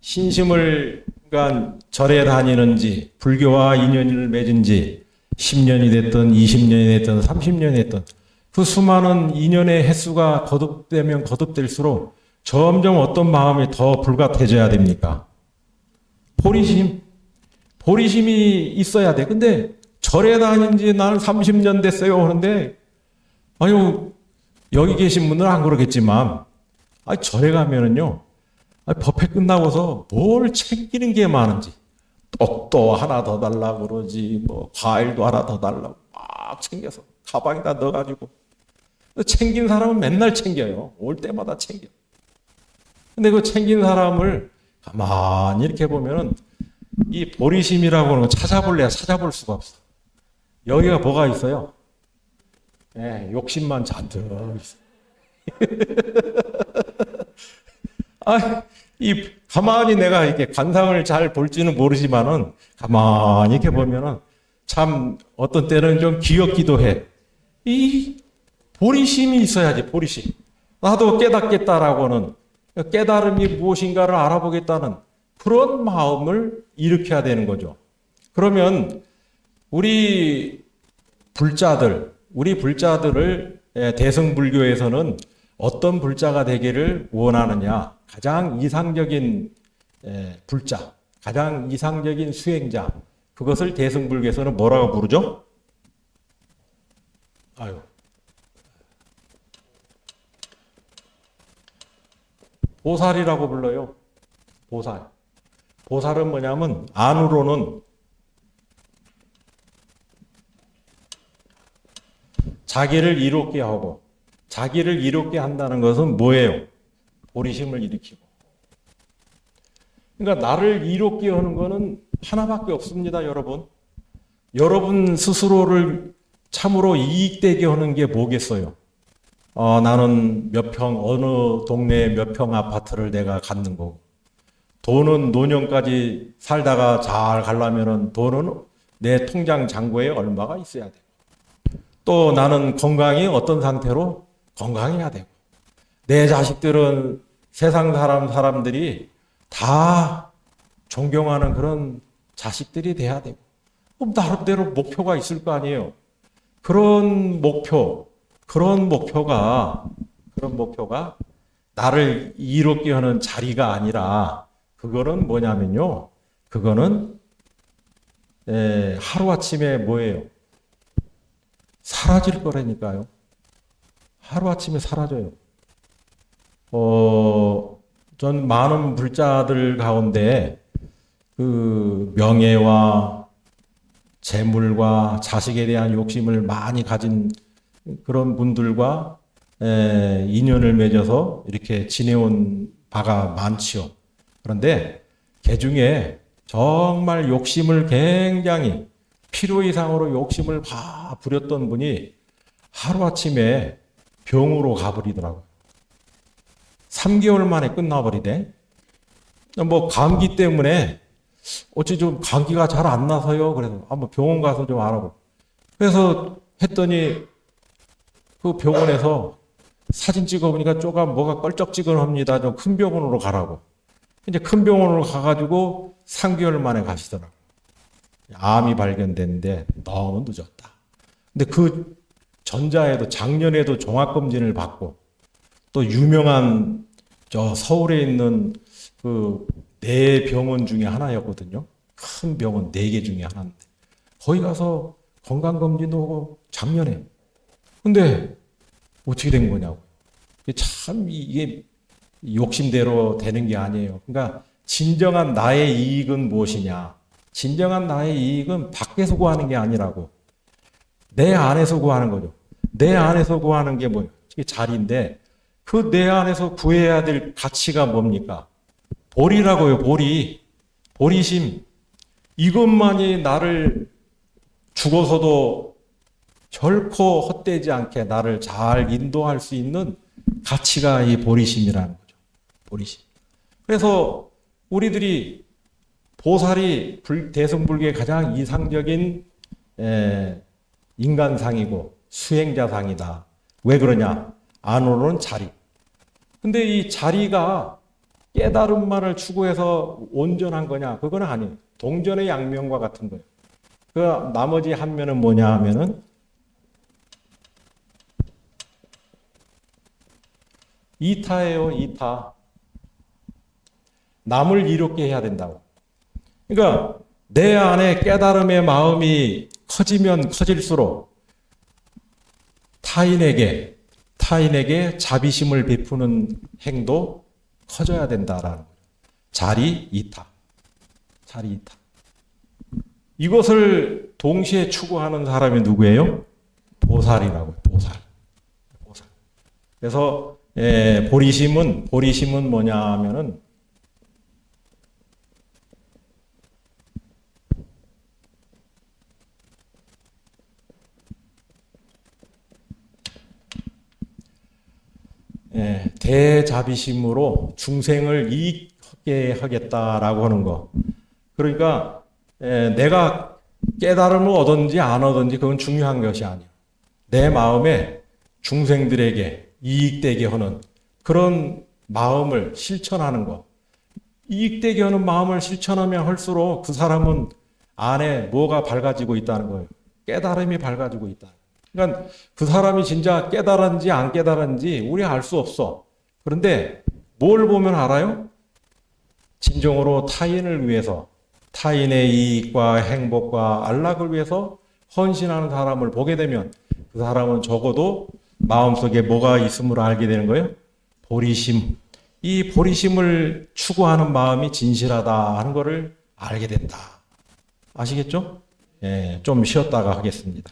신심을, 그러니까 절에 다니는지, 불교와 인연을 맺은지, 10년이 됐든, 20년이 됐든, 30년이 됐든, 그 수많은 인연의 횟수가 거듭되면 거듭될수록 점점 어떤 마음이 더 불같아져야 됩니까? 보리심이 있어야 돼. 근데 절에 다닌 지 나는 30년 됐어요 하는데, 아유, 여기 계신 분들은 안 그러겠지만, 절에 가면은요, 법회 끝나고서 뭘 챙기는 게 많은지, 떡도 하나 더 달라고 그러지, 뭐, 과일도 하나 더 달라고 막 챙겨서 가방에다 넣어가지고. 챙긴 사람은 맨날 챙겨요. 올 때마다 챙겨. 근데 그 챙긴 사람을 가만히 이렇게 보면은 이 보리심이라고 하는 거 찾아볼 수가 없어. 여기가 뭐가 있어요? 욕심만 잔뜩 있어. 가만히 내가 이렇게 관상을 잘 볼지는 모르지만은 가만히 이렇게 보면은 참 어떤 때는 좀 귀엽기도 해. 이 보리심이 있어야지, 보리심. 나도 깨닫겠다라고는 깨달음이 무엇인가를 알아보겠다는 그런 마음을 일으켜야 되는 거죠. 그러면 우리 불자들을 대승불교에서는 어떤 불자가 되기를 원하느냐? 가장 이상적인 불자, 가장 이상적인 수행자. 그것을 대승불교에서는 뭐라고 부르죠? 보살이라고 불러요. 보살. 보살은 뭐냐면 안으로는 자기를 이롭게 하고, 자기를 이롭게 한다는 것은 뭐예요? 보리심을 일으키고. 그러니까 나를 이롭게 하는 것은 하나밖에 없습니다, 여러분. 여러분 스스로를 참으로 이익되게 하는 게 뭐겠어요? 나는 어느 동네에 몇 평 아파트를 내가 갖는 거고, 돈은 노년까지 살다가 잘 가려면은 돈은 내 통장 잔고에 얼마가 있어야 돼. 또 나는 건강이 어떤 상태로 건강해야 되고, 내 자식들은 세상 사람들이 다 존경하는 그런 자식들이 돼야 되고, 그럼 나름대로 목표가 있을 거 아니에요. 그런 목표가 나를 이롭게 하는 자리가 아니라, 그거는 뭐냐면요, 그거는 하루아침에 뭐예요? 사라질 거라니까요. 하루아침에 사라져요. 전 많은 불자들 가운데 그 명예와 재물과 자식에 대한 욕심을 많이 가진 그런 분들과 인연을 맺어서 이렇게 지내온 바가 많지요. 그런데 그 중에 정말 욕심을 굉장히 필요 이상으로 욕심을 다 부렸던 분이 하루아침에 병으로 가버리더라고요. 3개월 만에 끝나버리대. 뭐 감기 때문에 어찌 좀 감기가 잘 안 나서요. 그래서 한번 병원 가서 좀 알아보. 그래서 했더니 그 병원에서 사진 찍어보니까 조금 뭐가 껄쩍지근합니다. 좀 큰 병원으로 가라고. 이제 큰 병원으로 가가지고 3개월 만에 가시더라고요. 암이 발견됐는데 너무 늦었다. 근데 그 전자에도 작년에도 종합검진을 받고 또 유명한 저 서울에 있는 그 네 병원 중에 하나였거든요. 큰 병원 4개 중에 하나인데 거기 가서 건강검진도 하고 작년에. 근데 어떻게 된 거냐고. 참 이게 욕심대로 되는 게 아니에요. 그러니까 진정한 나의 이익은 무엇이냐. 진정한 나의 이익은 밖에서 구하는 게 아니라고. 내 안에서 구하는 거죠. 내 안에서 구하는 게 뭐예요? 이게 자리인데 그 내 안에서 구해야 될 가치가 뭡니까? 보리라고요. 보리. 보리심. 이것만이 나를 죽어서도 결코 헛되지 않게 나를 잘 인도할 수 있는 가치가 이 보리심이라는 거죠. 보리심. 그래서 우리들이 보살이 대승불교의 가장 이상적인 인간상이고 수행자상이다. 왜 그러냐? 안으로는 자리. 근데 이 자리가 깨달음만을 추구해서 온전한 거냐? 그건 아니에요. 동전의 양면과 같은 거예요. 그 나머지 한 면은 뭐냐 하면은 이타예요, 이타. 남을 이롭게 해야 된다고. 그러니까 내 안에 깨달음의 마음이 커지면 커질수록 타인에게 자비심을 베푸는 행도 커져야 된다라는 거예요. 자리 이타. 자리 이타. 이것을 동시에 추구하는 사람이 누구예요? 보살이라고요. 보살. 보살. 그래서 보리심은 뭐냐 하면은 대자비심으로 중생을 이익하게 하겠다라고 하는 거. 그러니까 내가 깨달음을 얻었는지 안 얻었는지 그건 중요한 것이 아니에요. 내 마음에 중생들에게 이익되게 하는 그런 마음을 실천하는 것. 이익되게 하는 마음을 실천하면 할수록 그 사람은 안에 뭐가 밝아지고 있다는 거예요. 깨달음이 밝아지고 있다. 그러니까 그 사람이 진짜 깨달았는지 안 깨달았는지 우리 알 수 없어. 그런데 뭘 보면 알아요? 진정으로 타인을 위해서 타인의 이익과 행복과 안락을 위해서 헌신하는 사람을 보게 되면 그 사람은 적어도 마음속에 뭐가 있음을 알게 되는 거예요? 보리심. 이 보리심을 추구하는 마음이 진실하다 하는 것을 알게 된다. 아시겠죠? 예, 좀 쉬었다가 하겠습니다.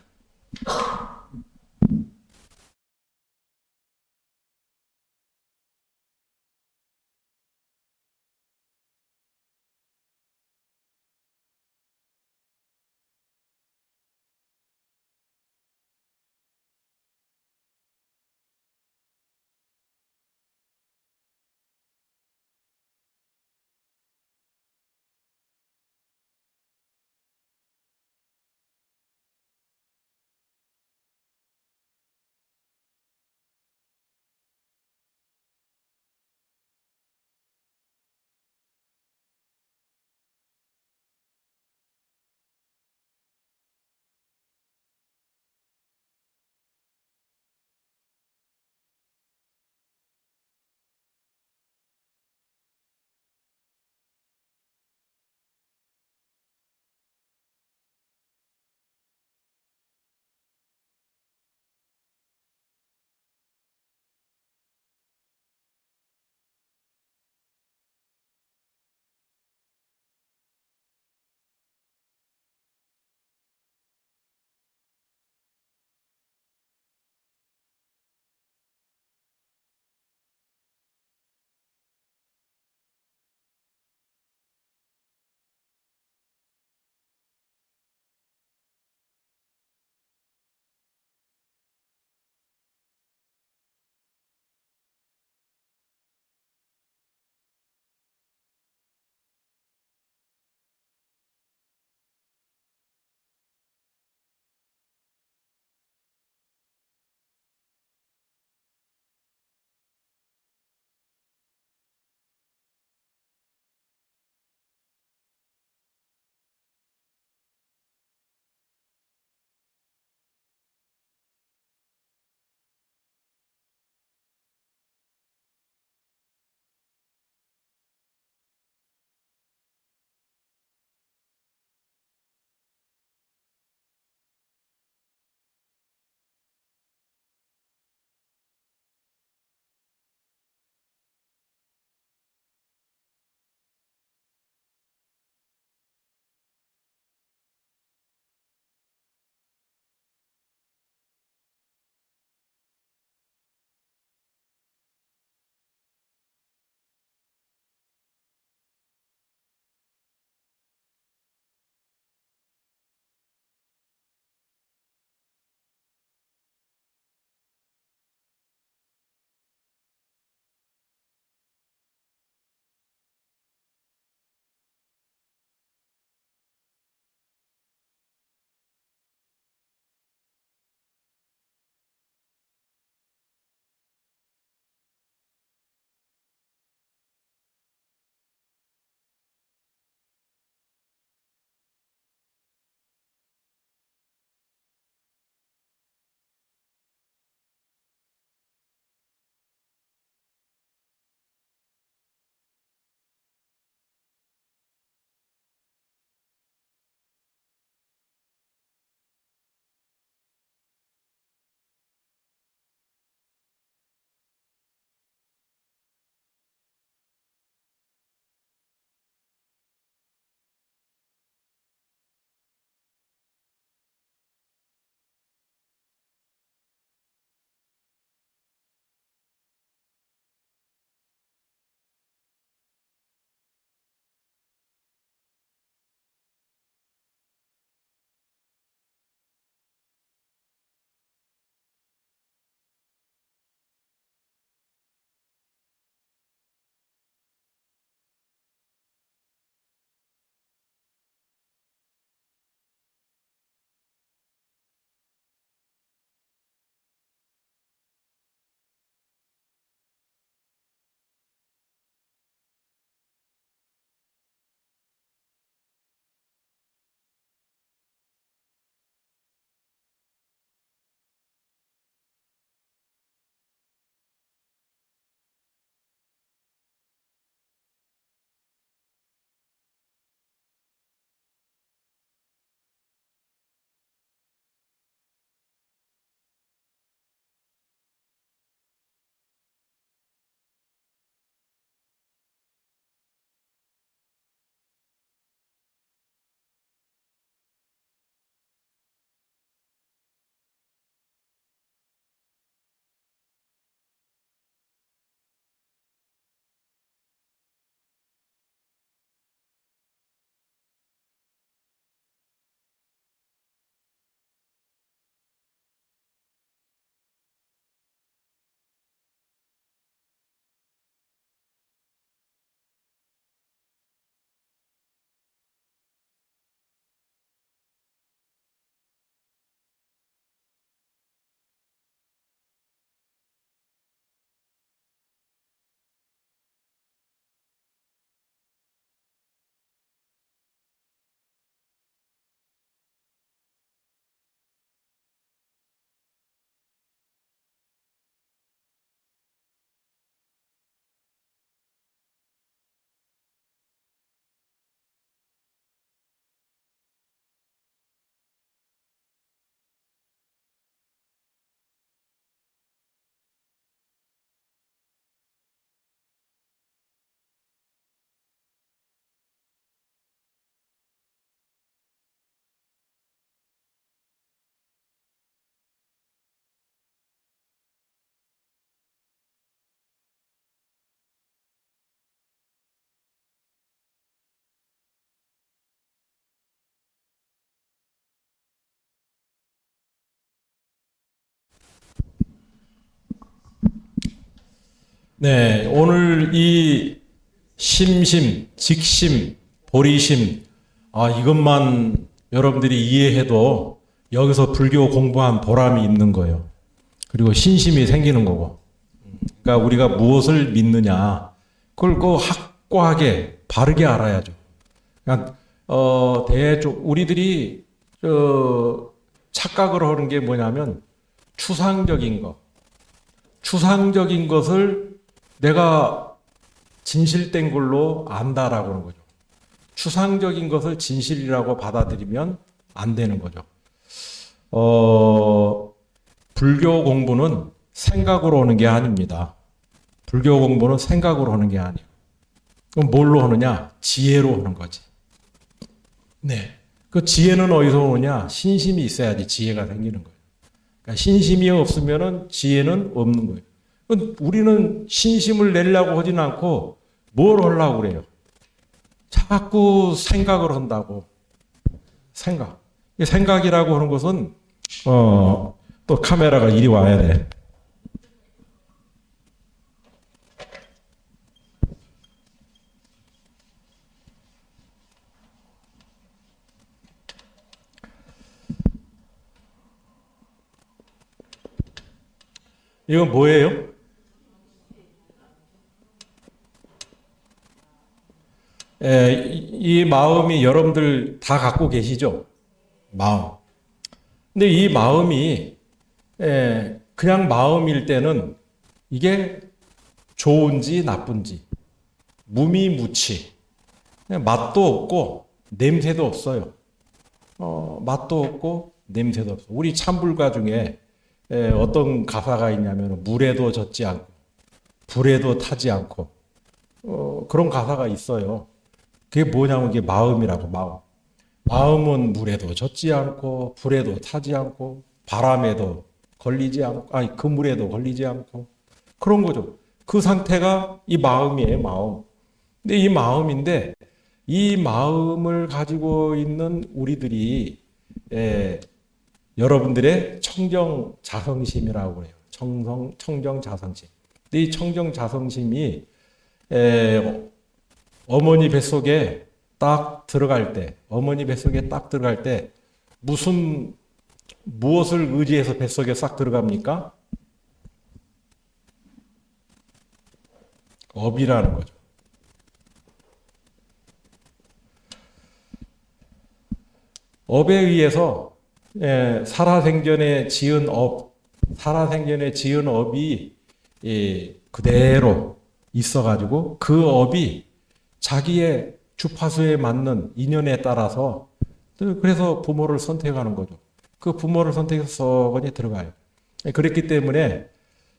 네, 오늘 이 심심, 직심, 보리심, 이것만 여러분들이 이해해도 여기서 불교 공부한 보람이 있는 거예요. 그리고 신심이 생기는 거고. 그러니까 우리가 무엇을 믿느냐, 그걸 그 확고하게 바르게 알아야죠. 그러니까 우리들이 착각을 하는 게 뭐냐면 추상적인 것을 내가 진실된 걸로 안다라고 하는 거죠. 추상적인 것을 진실이라고 받아들이면 안 되는 거죠. 불교 공부는 생각으로 오는 게 아닙니다. 불교 공부는 생각으로 하는 게 아니에요. 그럼 뭘로 하느냐? 지혜로 하는 거지. 네. 그 지혜는 어디서 오느냐? 신심이 있어야지 지혜가 생기는 거예요. 그러니까 신심이 없으면은 지혜는 없는 거예요. 우리는 신심을 내려고 하진 않고 뭘 하려고 그래요? 자꾸 생각을 한다고. 생각이라고 하는 것은 또 카메라가 이리 와야 돼. 이건 뭐예요? 이 마음이 여러분들 다 갖고 계시죠? 마음. 근데 이 마음이 그냥 마음일 때는 이게 좋은지 나쁜지 무미무치, 맛도 없고 냄새도 없어요. 맛도 없고 냄새도 없어. 우리 찬불가 중에 어떤 가사가 있냐면 물에도 젖지 않고 불에도 타지 않고 그런 가사가 있어요. 그게 뭐냐면 이게 마음이라고. 마음은 물에도 젖지 않고 불에도 타지 않고 바람에도 걸리지 않고 그물에도 걸리지 않고 그런 거죠. 그 상태가 이 마음이에요. 마음. 근데 이 마음인데 이 마음을 가지고 있는 우리들이 여러분들의 청정 자성심이라고 그래요. 청정 자성심. 근데 이 청정 자성심이 어머니 뱃속에 딱 들어갈 때 무엇을 의지해서 뱃속에 싹 들어갑니까? 업이라는 거죠. 업에 의해서 살아생전에 지은 업이 그대로 있어가지고 그 업이 자기의 주파수에 맞는 인연에 따라서 그래서 부모를 선택하는 거죠. 그 부모를 선택해서 서건이 들어가요. 그렇기 때문에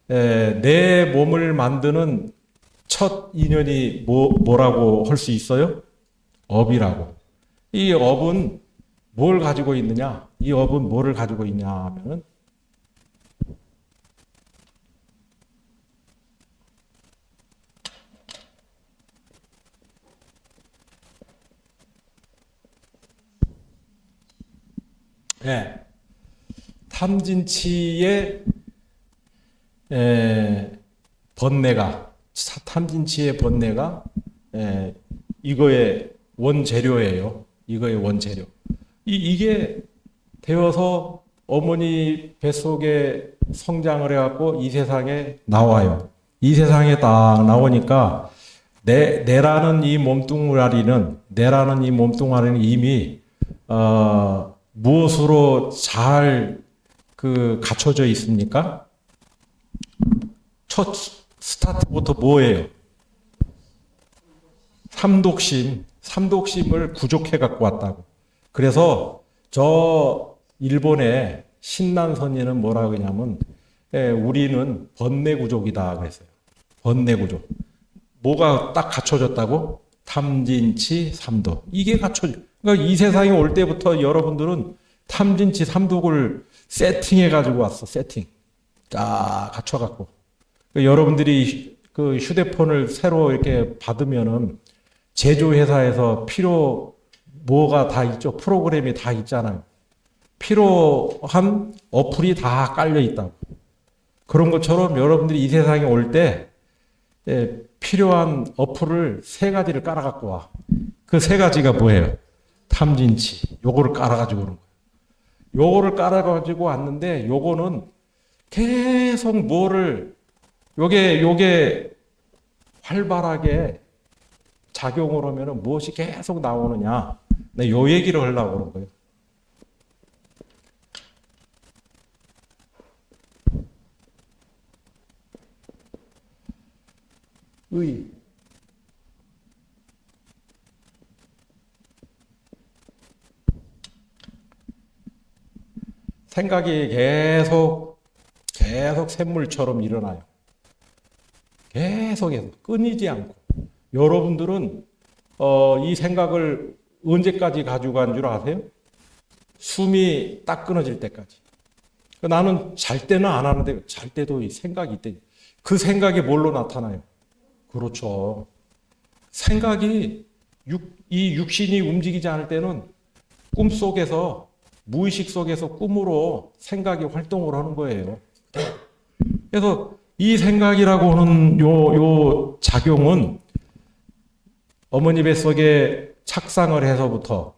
내 몸을 만드는 첫 인연이 뭐라고 할 수 있어요? 업이라고. 이 업은 뭘 가지고 있느냐? 이 업은 뭐를 가지고 있냐 하면은 탐진치의 번뇌가 이거의 원재료예요. 이거의 원재료. 이게 되어서 어머니 뱃속에 성장을 해갖고 이 세상에 나와요. 이 세상에 딱 나오니까 내라는 이 몸뚱아리는 이미 무엇으로 잘 갖춰져 있습니까? 첫 스타트부터 뭐예요? 삼독심을 구족해 갖고 왔다고. 그래서 저 일본의 신난선인은 뭐라고 하냐면 우리는 번뇌구족이다 그랬어요. 번뇌구족. 뭐가 딱 갖춰졌다고? 탐진치 삼독. 이게 갖춰져. 그러니까 이 세상에 올 때부터 여러분들은 탐진치 삼독을 세팅해 가지고 왔어. 세팅. 딱 갖춰 갖고. 여러분들이 그 휴대폰을 새로 이렇게 받으면은 제조회사에서 뭐가 다 있죠. 프로그램이 다 있잖아요. 필요한 어플이 다 깔려 있다고. 그런 것처럼 여러분들이 이 세상에 올 때 필요한 어플을 세 가지를 깔아갖고 와. 그 세 가지가 뭐예요? 탐진치. 요거를 깔아가지고 오는 거예요. 요거를 깔아가지고 왔는데 요거는 계속 요게 활발하게 작용을 하면은 무엇이 계속 나오느냐. 네, 요 얘기를 하려고 그런 거예요. 의. 생각이 계속 샘물처럼 일어나요. 계속해서 끊이지 않고. 여러분들은 이 생각을 언제까지 가지고 간 줄 아세요? 숨이 딱 끊어질 때까지. 나는 잘 때는 안 하는데 잘 때도 이 생각이 있대. 그 생각이 뭘로 나타나요? 그렇죠. 생각이 이 육신이 움직이지 않을 때는 꿈속에서 무의식 속에서 꿈으로 생각이 활동을 하는 거예요. 그래서 이 생각이라고 하는 요 작용은 어머니 뱃속에 착상을 해서부터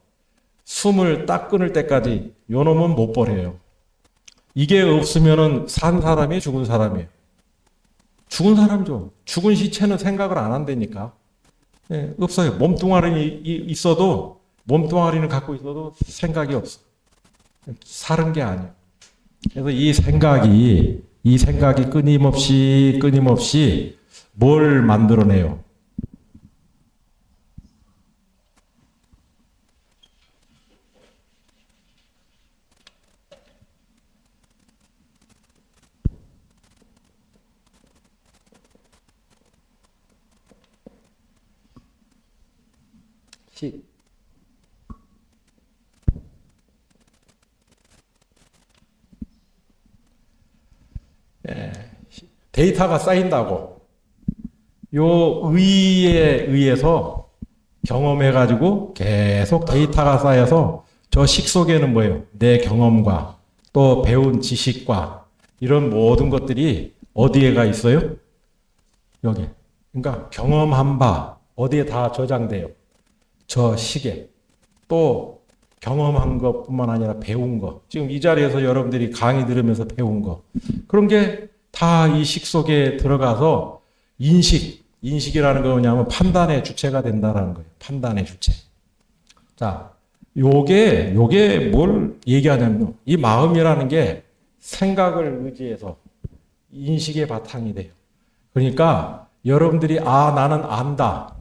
숨을 딱 끊을 때까지 요 놈은 못 버려요. 이게 없으면은 산 사람이 죽은 사람이에요. 죽은 사람이죠. 죽은 시체는 생각을 안 한다니까. 네, 없어요. 몸뚱아리는 있어도 몸뚱아리는 갖고 있어도 생각이 없어. 사는 게 아니에요. 그래서 이 생각이 끊임없이 뭘 만들어내요? 식. 데이터가 쌓인다고. 요 의에 의해서 경험해가지고 계속 데이터가 쌓여서 저 식 속에는 뭐예요? 내 경험과 또 배운 지식과 이런 모든 것들이 어디에 가 있어요? 여기. 그러니까 경험한 바 어디에 다 저장돼요? 저 식에. 또 경험한 것뿐만 아니라 배운 거. 지금 이 자리에서 여러분들이 강의 들으면서 배운 거. 그런 게 다 이 식 속에 들어가서 인식이라는 거 뭐냐면 판단의 주체가 된다라는 거예요. 판단의 주체. 자, 요게 뭘 얘기하냐면 이 마음이라는 게 생각을 의지해서 인식의 바탕이 돼요. 그러니까 여러분들이 나는 안다.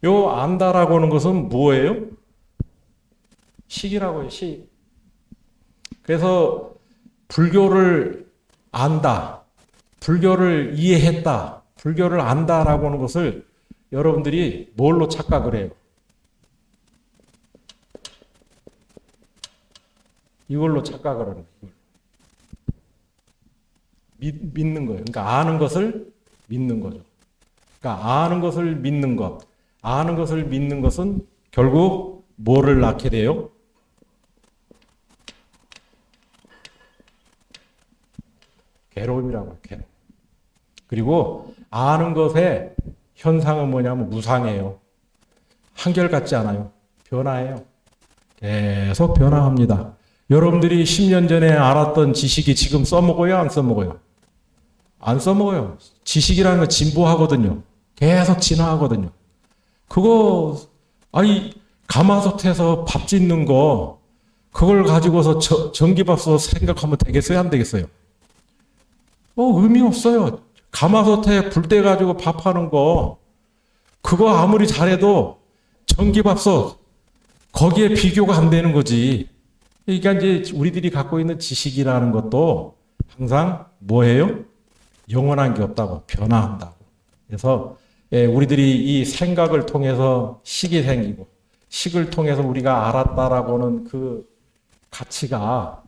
요 안다라고 하는 것은 뭐예요? 식이라고 해요. 식. 그래서 불교를 안다. 불교를 이해했다. 불교를 안다라고 하는 것을 여러분들이 뭘로 착각을 해요? 이걸로 착각을 하는 거예요. 믿는 거예요. 그러니까 아는 것을 믿는 거죠. 그러니까 아는 것을 믿는 것. 아는 것을 믿는 것은 결국 뭐를 낳게 돼요? 괴로움이라고 해요. 괴로움. 그리고 아는 것의 현상은 뭐냐면 무상해요. 한결같지 않아요. 변화해요. 계속 변화합니다. 여러분들이 10년 전에 알았던 지식이 지금 써먹어요? 안 써먹어요? 안 써먹어요. 지식이라는 건 진보하거든요. 계속 진화하거든요. 그거 가마솥에서 밥 짓는 거 그걸 가지고서 전기밥솥 생각하면 되겠어요? 안 되겠어요? 의미 없어요. 가마솥에 불 때 가지고 밥하는 거 그거 아무리 잘해도 전기밥솥 거기에 비교가 안 되는 거지. 그러니까 이제 우리들이 갖고 있는 지식이라는 것도 항상 뭐예요? 영원한 게 없다고, 변화한다고. 그래서 우리들이 이 생각을 통해서 식이 생기고 식을 통해서 우리가 알았다라고는 그 가치가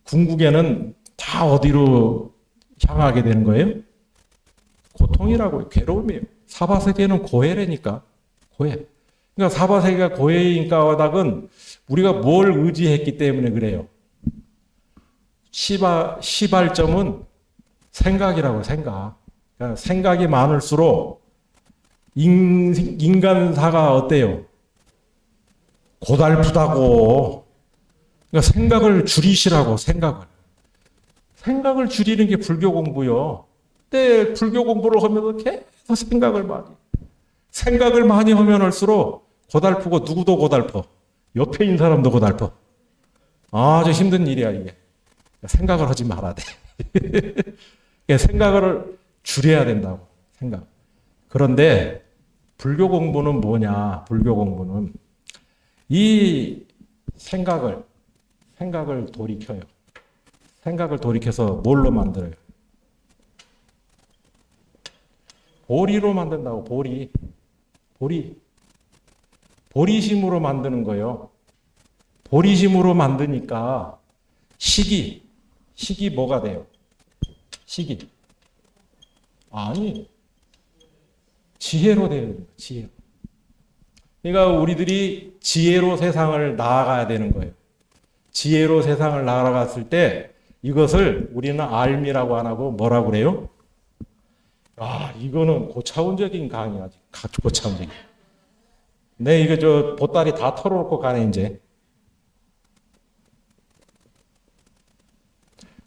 궁극에는 다 어디로 향하게 되는 거예요? 고통이라고요. 괴로움이에요. 사바세계는 고해라니까. 고해. 그러니까 사바세계가 고해인 까닭은 우리가 뭘 의지했기 때문에 그래요. 시발점은 생각이라고 생각. 그러니까 생각이 많을수록 인간사가 어때요? 고달프다고. 그러니까 생각을 줄이시라고 생각을. 생각을 줄이는 게 불교 공부요. 그때 불교 공부를 하면서 계속 생각을 많이 하면 할수록 고달프고 누구도 고달퍼. 옆에 있는 사람도 고달퍼. 아주 힘든 일이야 이게. 생각을 하지 말아야 돼. 생각을 줄여야 된다고. 생각. 그런데 불교 공부는 뭐냐? 불교 공부는 이 생각을 돌이켜요. 생각을 돌이켜서 뭘로 만들어요? 보리로 만든다고. 보리심으로 만드는 거예요. 보리심으로 만드니까 식이 뭐가 돼요? 식이. 아니, 지혜로 돼요. 지혜로. 그러니까 우리들이 지혜로 세상을 나아가야 되는 거예요. 지혜로 세상을 나아갔을 때 이것을 우리는 알미라고 안 하고 뭐라고 그래요? 아, 이거는 고차원적인 강의야지. 고차원적인. 네, 이거 저 보따리 다 털어놓고 가네, 이제.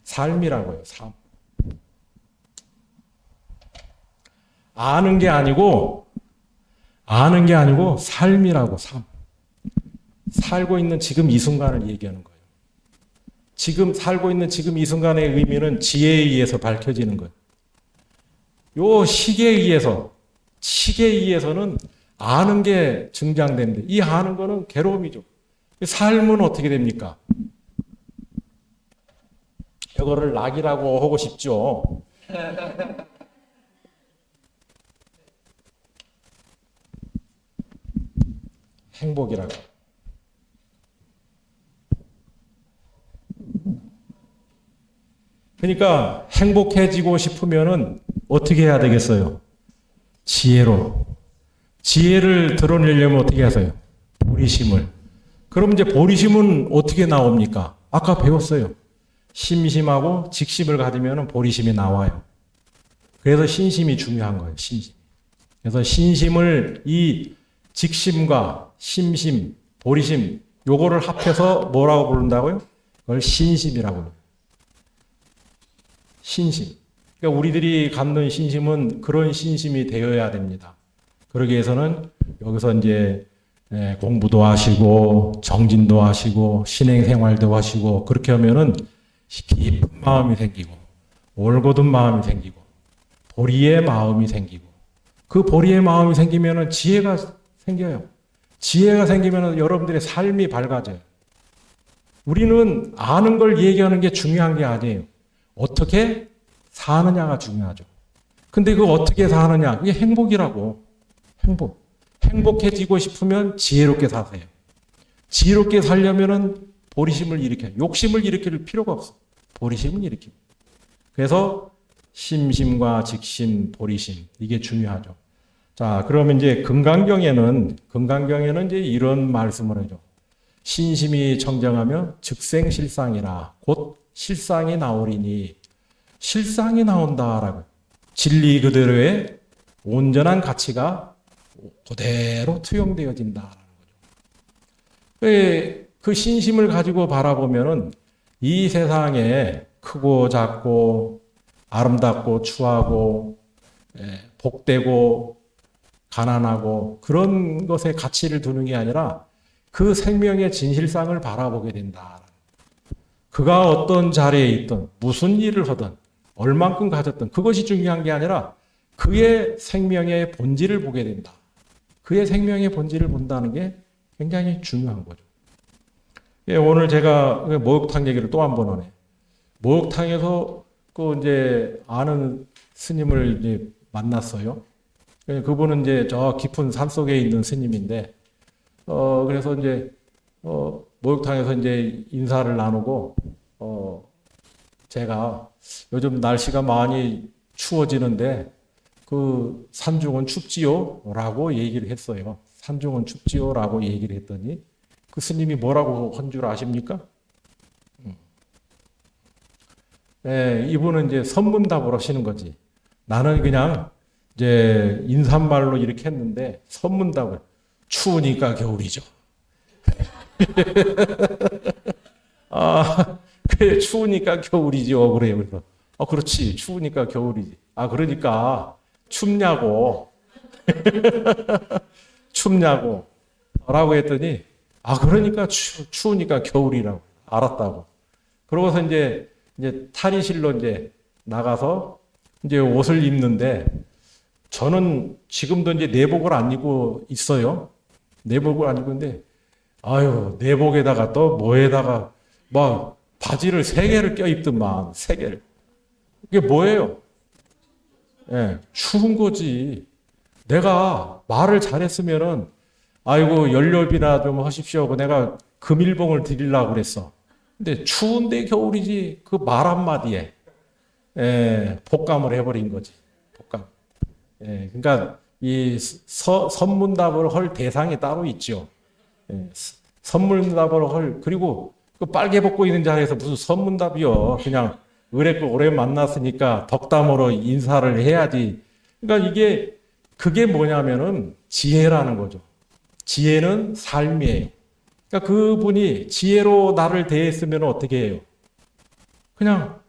삶이라고요, 삶. 아는 게 아니고 삶이라고, 삶. 살고 있는 지금 이 순간을 얘기하는 거예요. 지금 살고 있는 지금 이 순간의 의미는 지혜에 의해서 밝혀지는 거예요. 요 식에 의해서는 아는 게 증장되는데, 이 아는 거는 괴로움이죠. 삶은 어떻게 됩니까? 이거를 낙이라고 하고 싶죠. 행복이라고. 그러니까 행복해지고 싶으면은 어떻게 해야 되겠어요? 지혜를 드러내려면 어떻게 하세요? 보리심을. 그럼 이제 보리심은 어떻게 나옵니까? 아까 배웠어요. 심심하고 직심을 가지면 보리심이 나와요. 그래서 신심이 중요한 거예요. 신심. 그래서 신심을 이 직심과 심심, 보리심 요거를 합해서 뭐라고 부른다고요? 그걸 신심이라고 해요. 신심. 그러니까 우리들이 갖는 신심은 그런 신심이 되어야 됩니다. 그러기 위해서는 여기서 이제 공부도 하시고 정진도 하시고 신행생활도 하시고 그렇게 하면은 깊은 마음이 생기고 올곧은 마음이 생기고 보리의 마음이 생기고 그 보리의 마음이 생기면은 지혜가 생겨요. 지혜가 생기면은 여러분들의 삶이 밝아져요. 우리는 아는 걸 얘기하는 게 중요한 게 아니에요. 어떻게 사느냐가 중요하죠. 근데 그 어떻게 사느냐? 그게 행복이라고. 행복해지고 싶으면 지혜롭게 사세요. 지혜롭게 살려면은 보리심을 일으켜요. 욕심을 일으킬 필요가 없어. 보리심을 일으키고. 그래서 심심과 직심, 보리심 이게 중요하죠. 자, 그러면 이제 금강경에는 이제 이런 말씀을 하죠. 신심이 청정하며 즉생실상이라 곧 실상이 나오리니 실상이 나온다라고. 진리 그대로의 온전한 가치가 그대로 투영되어진다라는 거죠. 그 신심을 가지고 바라보면은 이 세상에 크고 작고 아름답고 추하고 복되고 가난하고 그런 것에 가치를 두는 게 아니라 그 생명의 진실상을 바라보게 된다. 그가 어떤 자리에 있든 무슨 일을 하든 얼만큼 가졌든 그것이 중요한 게 아니라 그의 생명의 본질을 보게 된다. 그의 생명의 본질을 본다는 게 굉장히 중요한 거죠. 오늘 제가 목욕탕 얘기를 또 한 번 하네. 목욕탕에서 그 이제 아는 스님을 이제 만났어요. 그분은 이제 저 깊은 산 속에 있는 스님인데, 그래서 이제 목욕탕에서 이제 인사를 나누고, 제가 요즘 날씨가 많이 추워지는데 그 산중은 춥지요? 라고 얘기를 했어요. 산중은 춥지요라고 얘기를 했더니 그 스님이 뭐라고 한 줄 아십니까? 예, 이분은 이제 선문답을 하시는 거지. 나는 그냥 이제 인사말로 이렇게 했는데 선문답을 추우니까 겨울이죠. 아, 그래 추우니까 겨울이죠. 그래요. 그래서 그렇지 추우니까 겨울이지. 그러니까 춥냐고 춥냐고 라고 했더니 그러니까 추우니까 겨울이라고 알았다고. 그러고서 이제 탈의실로 이제 나가서 이제 옷을 입는데 저는 지금도 이제 내복을 안 입고 있어요. 내복을 안 입고 있는데 내복에다가 또 뭐에다가 막 바지를 3개를 껴입더만 3개를. 이게 뭐예요? 예, 추운 거지. 내가 말을 잘했으면은 연료비나 좀 하십시오 하고 내가 금일봉을 드리려고 그랬어. 근데 추운데 겨울이지 그 말 한마디에 복감을 해버린 거지. 복감. 그러니까 이 선문답을 할 대상이 따로 있죠. 선문답을 할 그리고 그 빨개 벗고 있는 자리에서 무슨 선문답이요. 그냥 의뢰 오래 만났으니까 덕담으로 인사를 해야지. 그러니까 그게 뭐냐면은 지혜라는 거죠. 지혜는 삶이에요. 그러니까 그분이 지혜로 나를 대했으면 어떻게 해요? 그냥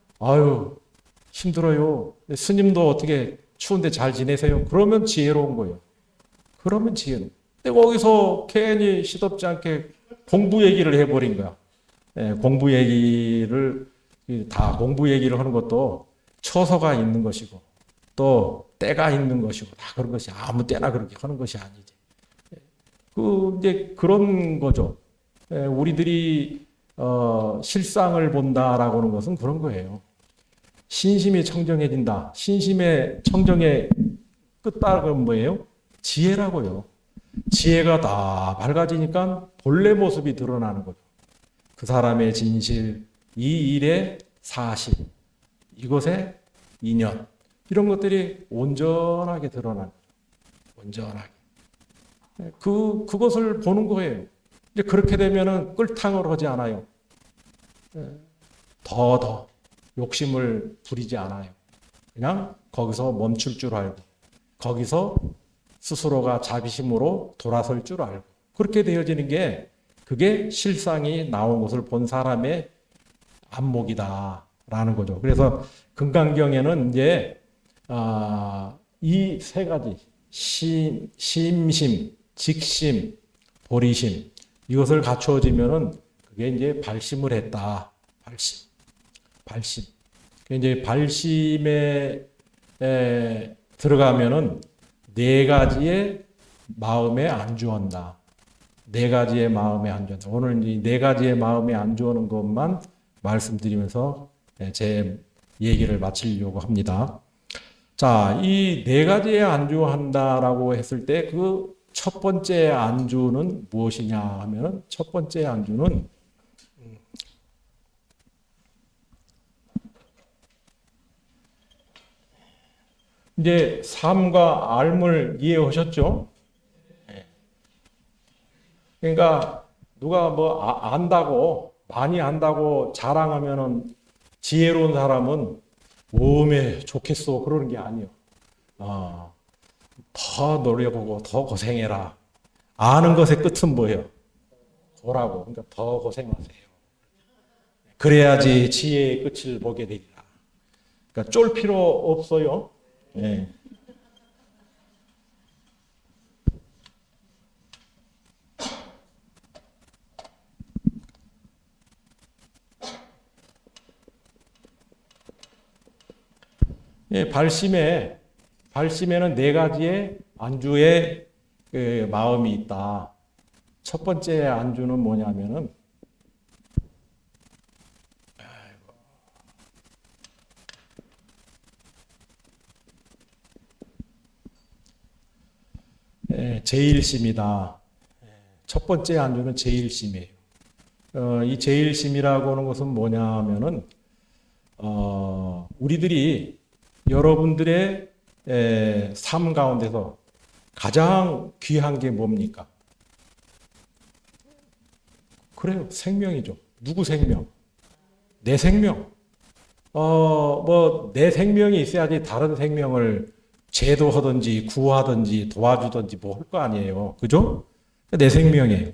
힘들어요. 스님도 어떻게 추운데 잘 지내세요? 그러면 지혜로운 거예요. 그러면 지혜로운. 근데 거기서 괜히 시덥지 않게 공부 얘기를 해버린 거야. 공부 얘기를 공부 얘기를 하는 것도 처서가 있는 것이고 또 때가 있는 것이고 다 그런 것이 아무 때나 그렇게 하는 것이 아니지. 이제 그런 거죠. 우리들이 실상을 본다라고 하는 것은 그런 거예요. 신심이 청정해진다. 신심의 청정의 끝단은 뭐예요? 지혜라고요. 지혜가 다 밝아지니까 본래 모습이 드러나는 거죠. 그 사람의 진실, 이 일의 사실, 이것의 인연 이런 것들이 온전하게 드러나는 거죠. 온전하게. 그것을 보는 거예요. 이제 그렇게 되면은 끌탕을 하지 않아요. 더 욕심을 부리지 않아요. 그냥 거기서 멈출 줄 알고, 거기서 스스로가 자비심으로 돌아설 줄 알고, 그렇게 되어지는 게 그게 실상이 나온 것을 본 사람의 안목이다라는 거죠. 그래서 금강경에는 이제 이 3가지 심심, 직심, 보리심 이것을 갖추어지면은 그게 이제 발심을 했다. 발심. 이제 발심에 들어가면은 4가지의 마음에 안주한다. 4가지의 마음에 안주한다. 오늘 이 4가지의 마음에 안주하는 것만 말씀드리면서 제 얘기를 마치려고 합니다. 자, 이 4가지에 안주한다라고 했을 때 그 첫 번째 안주는 무엇이냐 하면은 첫 번째 안주는 이제 삶과 삶을 이해하셨죠? 그러니까 누가 뭐 많이 안다고 자랑하면은 지혜로운 사람은 몸에 좋겠어 그러는 게 아니에요. 더 노려보고 더 고생해라. 아는 것의 끝은 뭐예요? 보라고. 그러니까 더 고생하세요. 그래야지 지혜의 끝을 보게 되리라. 그러니까 쫄 필요 없어요. 발심에는 4가지의 안주의 그 마음이 있다. 첫 번째 안주는 뭐냐면은 제일심이다. 첫 번째 안주는 제일심이에요. 이 제일심이라고 하는 것은 뭐냐면은 우리들이 여러분들의 삶 가운데서 가장 귀한 게 뭡니까? 그래요. 생명이죠. 누구 생명? 내 생명. 내 생명이 있어야지 다른 생명을 제도하든지 구하든지 도와주든지 뭐 할 거 아니에요. 그죠? 내 생명이에요.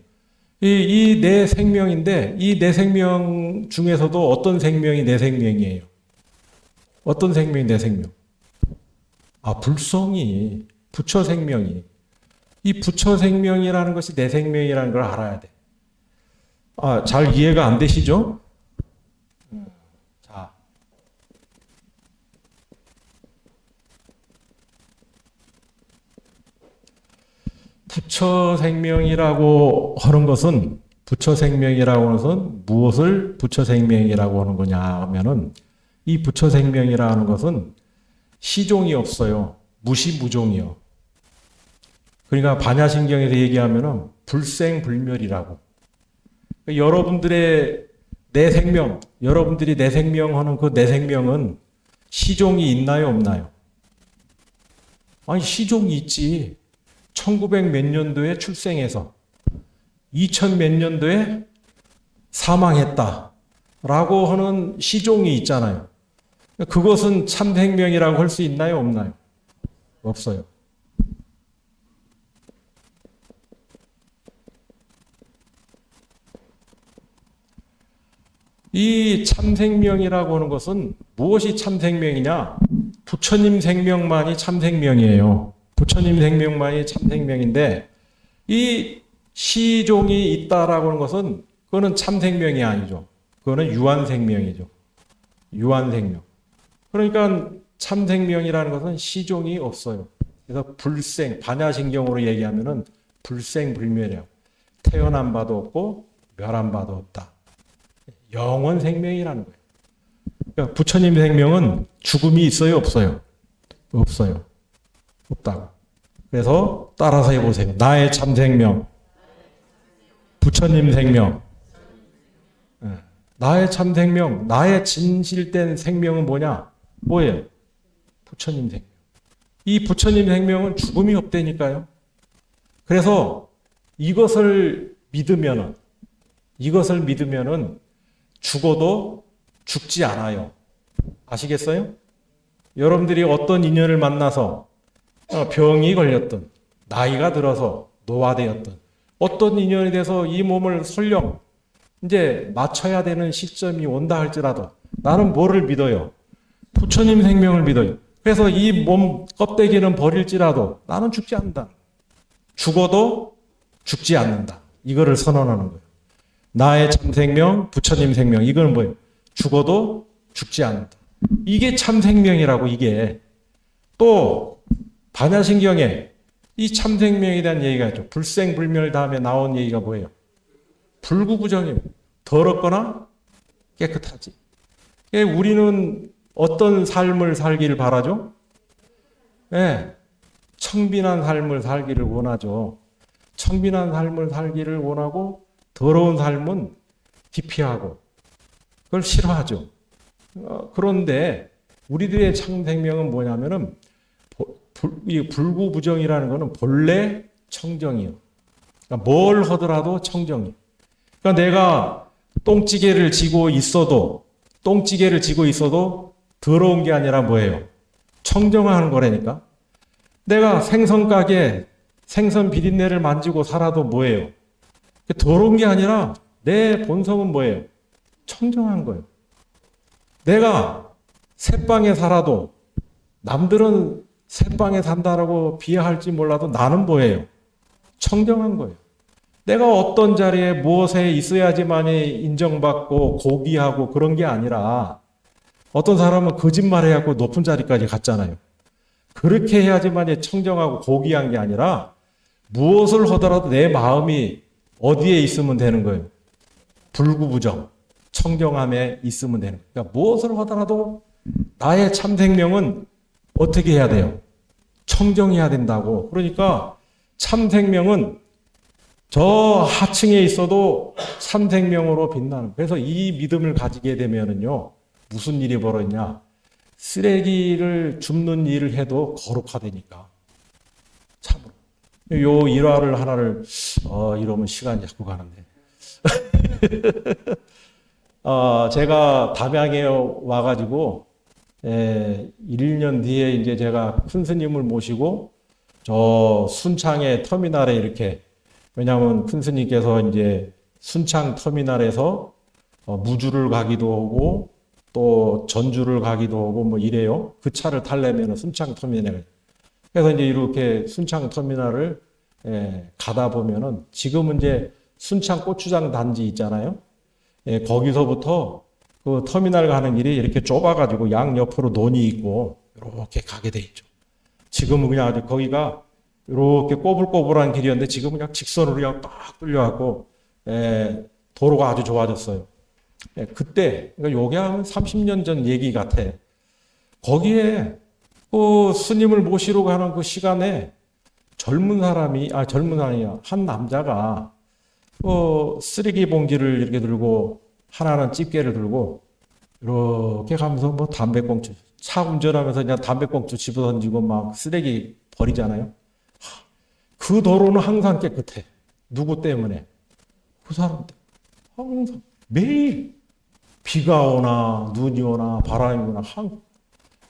이 내 생명인데 이 내 생명 중에서도 어떤 생명이 내 생명이에요? 어떤 생명이 내 생명? 불성이, 부처 생명이. 이 부처 생명이라는 것이 내 생명이라는 걸 알아야 돼. 잘 이해가 안 되시죠? 자. 부처 생명이라고 하는 것은, 부처 생명이라고 하는 것은 무엇을 부처 생명이라고 하는 거냐 하면은, 이 부처 생명이라는 것은 시종이 없어요. 무시무종이요. 그러니까 반야신경에서 얘기하면은 불생불멸이라고. 여러분들의 내 생명, 여러분들이 내 생명 하는 그 내 생명은 시종이 있나요, 없나요? 시종이 있지. 1900 몇 년도에 출생해서 2000 몇 년도에 사망했다 라고 하는 시종이 있잖아요. 그것은 참 생명이라고 할 수 있나요, 없나요? 없어요. 이 참생명이라고 하는 것은 무엇이 참생명이냐? 부처님 생명만이 참생명이에요. 부처님 생명만이 참생명인데 이 시종이 있다라고 하는 것은 그거는 참생명이 아니죠. 그거는 유한생명이죠. 유한생명. 그러니까 참생명이라는 것은 시종이 없어요. 그래서 불생, 반야신경으로 얘기하면은 불생불멸이라고. 태어난 바도 없고 멸한 바도 없다. 영원 생명이라는 거예요. 그러니까 부처님 생명은 죽음이 있어요, 없어요? 없어요. 없다고. 그래서 따라서 해보세요. 나의 참 생명, 부처님 생명. 나의 참 생명, 나의 진실된 생명은 뭐냐? 뭐예요? 부처님 생명. 이 부처님 생명은 죽음이 없다니까요. 그래서 이것을 믿으면은 죽어도 죽지 않아요. 아시겠어요? 여러분들이 어떤 인연을 만나서 병이 걸렸든 나이가 들어서 노화되었든 어떤 인연이 돼서 이 몸을 설령 이제 맞춰야 되는 시점이 온다 할지라도 나는 뭐를 믿어요? 부처님 생명을 믿어요. 그래서 이 몸 껍데기는 버릴지라도 나는 죽지 않는다. 죽어도 죽지 않는다. 이거를 선언하는 거예요. 나의 참 생명, 부처님 생명. 이건 뭐예요? 죽어도 죽지 않는다. 이게 참 생명이라고. 이게 또 반야신경에 이 참 생명에 대한 얘기가 있죠. 불생불멸 다음에 나온 얘기가 뭐예요? 불구부정이에요. 더럽거나 깨끗하지. 우리는 어떤 삶을 살기를 바라죠? 네, 청빈한 삶을 살기를 원하죠. 청빈한 삶을 살기를 원하고 더러운 삶은 기피하고 그걸 싫어하죠. 그런데 우리들의 참 생명은 뭐냐면은 이 불구부정이라는 것은 본래 청정이요. 그러니까 뭘 하더라도 청정이요. 그러니까 내가 똥찌개를 지고 있어도 더러운 게 아니라 뭐예요? 청정하는 거라니까. 내가 생선 가게 생선 비린내를 만지고 살아도 뭐예요? 더러운 게 아니라 내 본성은 뭐예요? 청정한 거예요. 내가 새방에 살아도 남들은 새방에 산다라고 비하할지 몰라도 나는 뭐예요? 청정한 거예요. 내가 어떤 자리에 무엇에 있어야지만이 인정받고 고귀하고 그런 게 아니라 어떤 사람은 거짓말해갖고 높은 자리까지 갔잖아요. 그렇게 해야지만이 청정하고 고귀한 게 아니라 무엇을 하더라도 내 마음이 어디에 있으면 되는 거예요? 불구부정, 청정함에 있으면 되는 거예요. 그러니까 무엇을 하더라도 나의 참 생명은 어떻게 해야 돼요? 청정해야 된다고. 그러니까 참 생명은 저 하층에 있어도 참 생명으로 빛나는. 그래서 이 믿음을 가지게 되면은요, 무슨 일이 벌어지냐? 쓰레기를 줍는 일을 해도 거룩하다니까. 참으로. 요 일화를 하나를 이러면 시간이 자꾸 가는데. 제가 담양에 와가지고 1년 뒤에 이제 제가 큰 스님을 모시고 저 순창의 터미널에 이렇게, 왜냐하면 큰 스님께서 이제 순창 터미널에서 무주를 가기도 하고 또 전주를 가기도 하고 뭐 이래요. 그 차를 타려면 순창 터미널에. 그래서 이제 이렇게 순창 터미널을 가다 보면은 지금은 이제 순창 고추장 단지 있잖아요. 거기서부터 그 터미널 가는 길이 이렇게 좁아가지고 양 옆으로 논이 있고 이렇게 가게 돼 있죠. 지금은 그냥 아주 거기가 이렇게 꼬불꼬불한 길이었는데 지금은 그냥 직선으로 그냥 딱 뚫려갖고 도로가 아주 좋아졌어요. 그때, 그러니까 요게 한 30년 전 얘기 같아. 거기에 그 스님을 모시러 가는 그 시간에 젊은 사람이 한 남자가 쓰레기 봉지를 이렇게 들고 하나는 집게를 들고 이렇게 가면서 뭐 담배꽁초, 차 운전하면서 그냥 담배꽁초 집어 던지고 막 쓰레기 버리잖아요. 그 도로는 항상 깨끗해. 누구 때문에? 그 사람 때문에. 항상 매일 비가 오나 눈이 오나 바람이 오나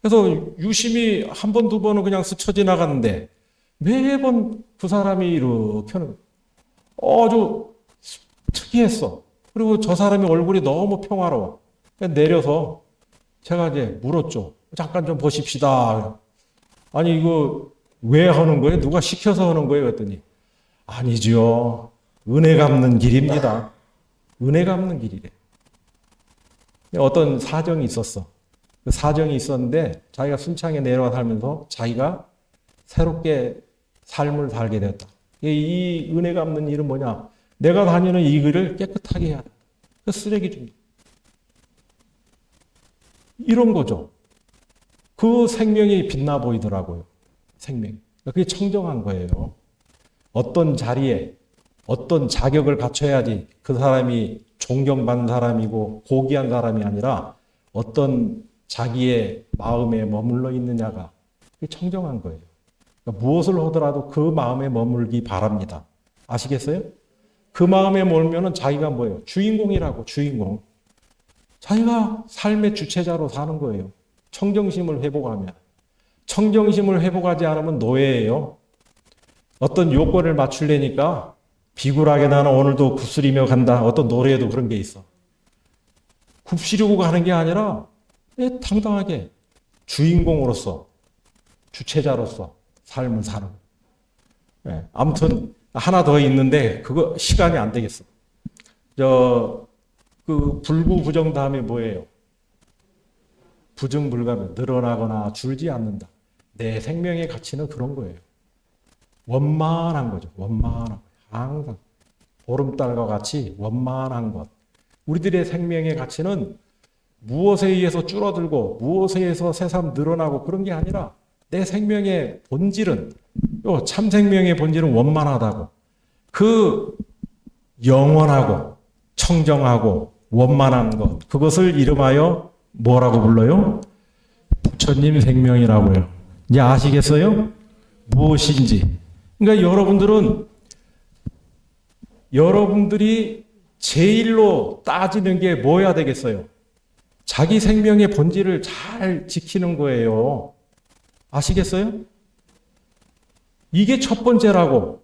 그래서 유심히 한 번, 두 번은 그냥 스쳐 지나갔는데 매번 그 사람이 이렇게 하는 거예요. 아주 특이했어. 그리고 저 사람이 얼굴이 너무 평화로워. 내려서 제가 이제 물었죠. 잠깐 좀 보십시다. 아니 이거 왜 하는 거예요? 누가 시켜서 하는 거예요? 그랬더니 아니죠. 은혜 갚는 길입니다. 은혜 갚는 길이래. 어떤 사정이 있었어. 그 사정이 있었는데 자기가 순창에 내려와 살면서 자기가 새롭게 삶을 살게 됐다. 이 은혜 갚는 일은 뭐냐? 내가 다니는 이 길을 깨끗하게 해야 돼. 그 쓰레기 줍니다. 이런 거죠. 그 생명이 빛나 보이더라고요. 생명. 그게 청정한 거예요. 어떤 자리에 어떤 자격을 갖춰야지 그 사람이 존경받는 사람이고 고귀한 사람이 아니라 어떤 자기의 마음에 머물러 있느냐가 그게 청정한 거예요. 그러니까 무엇을 하더라도 그 마음에 머물기 바랍니다. 아시겠어요? 그 마음에 몰면은 자기가 뭐예요? 주인공이라고, 주인공. 자기가 삶의 주체자로 사는 거예요. 청정심을 회복하면. 청정심을 회복하지 않으면 노예예요. 어떤 요건을 맞추려니까 비굴하게 나는 오늘도 굽쓰리며 간다. 어떤 노래에도 그런 게 있어. 굽시려고 가는 게 아니라 당당하게 주인공으로서, 주체자로서 삶을 사는 거예요. 아무튼 하나 더 있는데 그거 시간이 안 되겠어. 그 불구부정 다음에 뭐예요? 부정불가면 늘어나거나 줄지 않는다. 내 생명의 가치는 그런 거예요. 원만한 거죠. 원만한. 항상 보름달과 같이 원만한 것. 우리들의 생명의 가치는 무엇에 의해서 줄어들고 무엇에 의해서 새삼 늘어나고 그런 게 아니라 내 생명의 본질은, 참 생명의 본질은 원만하다고. 그 영원하고 청정하고 원만한 것, 그것을 이름하여 뭐라고 불러요? 부처님 생명이라고요. 이제 아시겠어요? 무엇인지. 그러니까 여러분들이 제일로 따지는 게 뭐야 되겠어요? 자기 생명의 본질을 잘 지키는 거예요. 아시겠어요? 이게 첫 번째라고.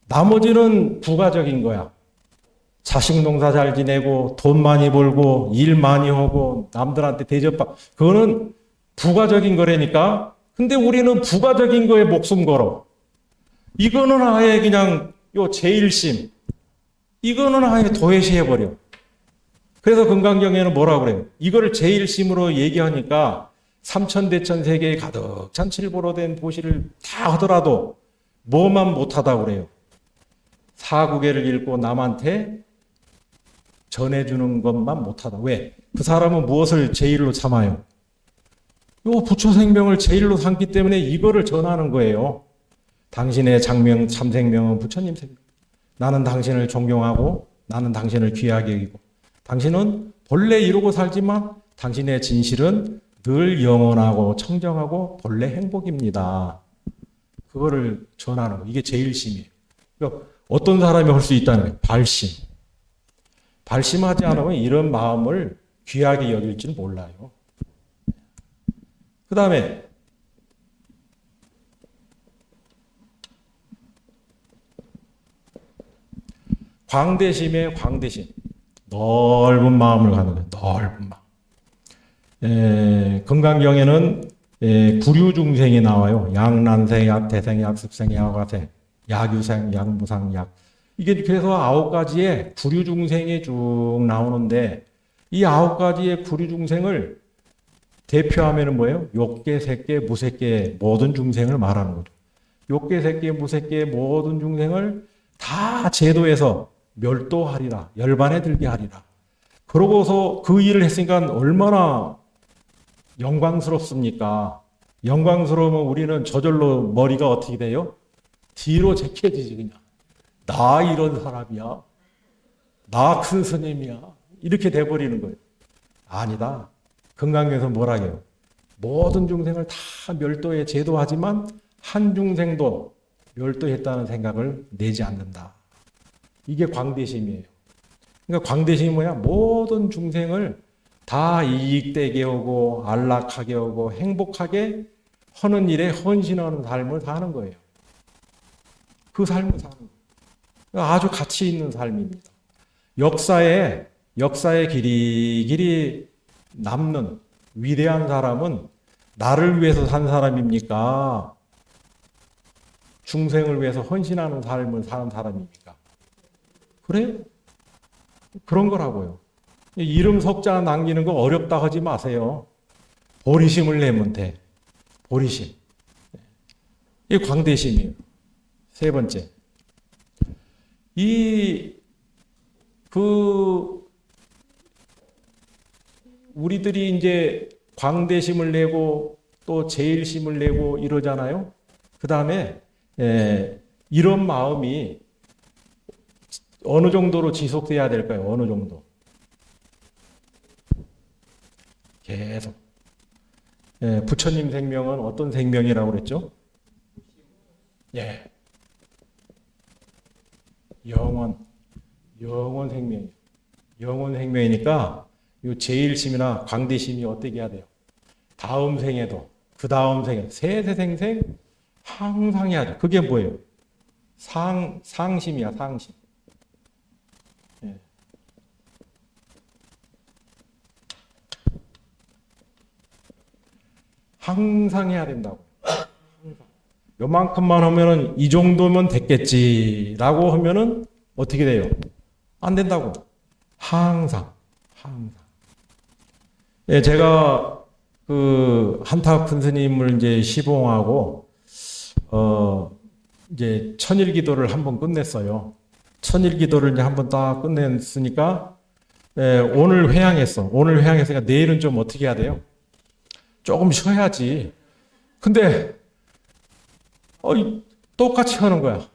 나머지는 부가적인 거야. 자식 농사 잘 지내고 돈 많이 벌고 일 많이 하고 남들한테 대접받고, 그거는 부가적인 거라니까. 근데 우리는 부가적인 거에 목숨 걸어. 이거는 아예 그냥 제일심. 이거는 아예 도외시해버려. 그래서 금강경에는 뭐라고 그래요? 이거를 제일심으로 얘기하니까 삼천대천 세계에 가득 찬 칠보로 된 보시를 다 하더라도 뭐만 못하다고 그래요? 사구계를 읽고 남한테 전해주는 것만 못하다. 왜? 그 사람은 무엇을 제일로 삼아요? 부처 생명을 제일로 삼기 때문에 이거를 전하는 거예요. 당신의 참 생명은 부처님 생명. 나는 당신을 존경하고 나는 당신을 귀하게 여기고 당신은 본래 이루고 살지만 당신의 진실은 늘 영원하고 청정하고 본래 행복입니다. 그거를 전하는 거. 이게 제일심이에요. 그러니까 어떤 사람이 할 수 있다는 거예요. 발심. 발심하지 않으면 이런 마음을 귀하게 여길 줄 몰라요. 그 다음에 광대심의 광대심. 넓은 마음을 갖는 거예요. 넓은 마음. 금강경에는 구류중생이 나와요. 약난생, 약태생, 약습생, 약화생, 약유생, 약무상, 약. 이게 그래서 9가지의 구류중생이 쭉 나오는데 이 9가지의 구류중생을 대표하면은 뭐예요? 욕계, 색계, 무색계 모든 중생을 말하는 거죠. 욕계, 색계, 무색계 모든 중생을 다 제도해서 멸도하리라. 열반에 들게 하리라. 그러고서 그 일을 했으니까 얼마나 영광스럽습니까? 영광스러우면 우리는 저절로 머리가 어떻게 돼요? 뒤로 제껴지지 그냥. 나 이런 사람이야. 나 큰 스님이야. 이렇게 돼버리는 거예요. 아니다. 금강경에서 뭐라 해요? 모든 중생을 다 멸도해 제도하지만 한 중생도 멸도했다는 생각을 내지 않는다. 이게 광대심이에요. 그러니까 광대심이 뭐야? 모든 중생을 다 이익되게 하고 안락하게 하고 행복하게 하는 일에 헌신하는 삶을 사는 거예요. 그 삶을 사는 거예요. 아주 가치 있는 삶입니다. 역사에 길이 남는 위대한 사람은 나를 위해서 산 사람입니까? 중생을 위해서 헌신하는 삶을 사는 사람입니까? 그래요? 그런 거라고요. 이름 석자 남기는 거 어렵다 하지 마세요. 보리심을 내면 돼. 보리심. 이 광대심이에요. 세 번째. 우리들이 이제 광대심을 내고 또 제일심을 내고 이러잖아요. 그 다음에 이런 마음이 어느 정도로 지속돼야 될까요? 어느 정도? 계속. 부처님 생명은 어떤 생명이라고 그랬죠? 예. 영원 생명이에요. 영원 생명이니까 이 제일심이나 광대심이 어떻게 해야 돼요? 다음 생에도, 그 다음 생에, 세세생생 항상 해야 돼. 그게 뭐예요? 상심이야, 상심. 예. 항상 해야 된다고. 요만큼만 하면은 이 정도면 됐겠지라고 하면은 어떻게 돼요? 안 된다고. 항상. 예, 제가 그 한타 큰 스님을 이제 시봉하고 이제 천일기도를 한번 끝냈어요. 천일기도를 이제 한번 딱 끝냈으니까 오늘 회향했어. 오늘 회향했으니까 내일은 좀 어떻게 해야 돼요? 조금 쉬어야지. 근데 똑같이 하는 거야.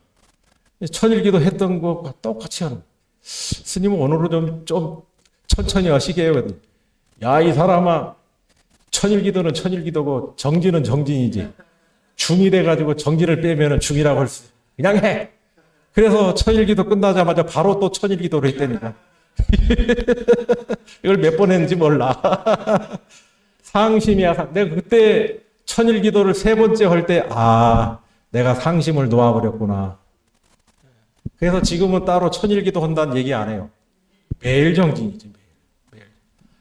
천일기도 했던 것과 똑같이 하는 거야. 스님은 오늘은 좀 천천히 하시게 해요. 야, 이 사람아, 천일기도는 천일기도고 정진은 정진이지. 중이 돼가지고 정진을 빼면은 중이라고 할 수. 그냥 해. 그래서 천일기도 끝나자마자 바로 또 천일기도를 했다니까. 이걸 몇 번 했는지 몰라. 상심이야. 내가 그때 천일기도를 3번째 할 때, 내가 상심을 놓아버렸구나. 그래서 지금은 따로 천일기도 한다는 얘기 안 해요. 매일 정진이지, 매일.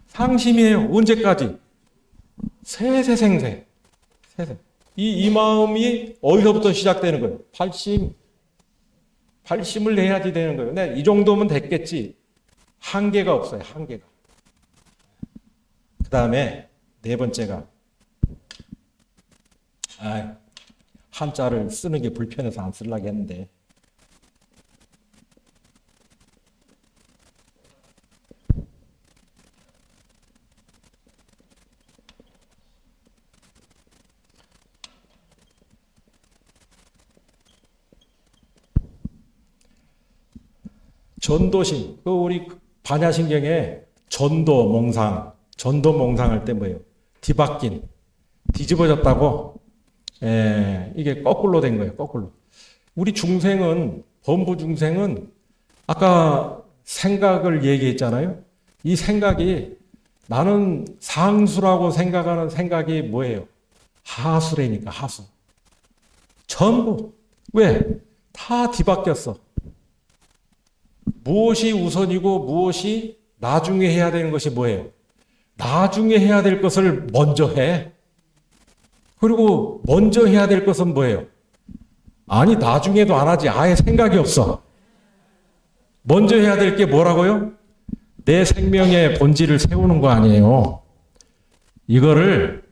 상심이에요. 언제까지? 세세생생. 이 마음이 어디서부터 시작되는 거예요? 발심을 내야지 되는 거예요. 근데 이 정도면 됐겠지. 한계가 없어요, 한계가. 그 다음에 4번째가, 한자를 쓰는 게 불편해서 안 쓰려고 했는데, 전도심. 우리 반야신경에 전도몽상 할 때 뭐예요? 뒤바뀐, 뒤집어졌다고 이게 거꾸로 된 거예요. 거꾸로. 우리 중생은, 범부 중생은 아까 생각을 얘기했잖아요. 이 생각이 나는 상수라고 생각하는 생각이 뭐예요? 하수라니까, 하수. 전부. 왜? 다 뒤바뀌었어. 무엇이 우선이고 무엇이 나중에 해야 되는 것이 뭐예요? 나중에 해야 될 것을 먼저 해. 그리고 먼저 해야 될 것은 뭐예요? 아니, 나중에도 안 하지. 아예 생각이 없어. 먼저 해야 될 게 뭐라고요? 내 생명의 본질을 세우는 거 아니에요. 이거를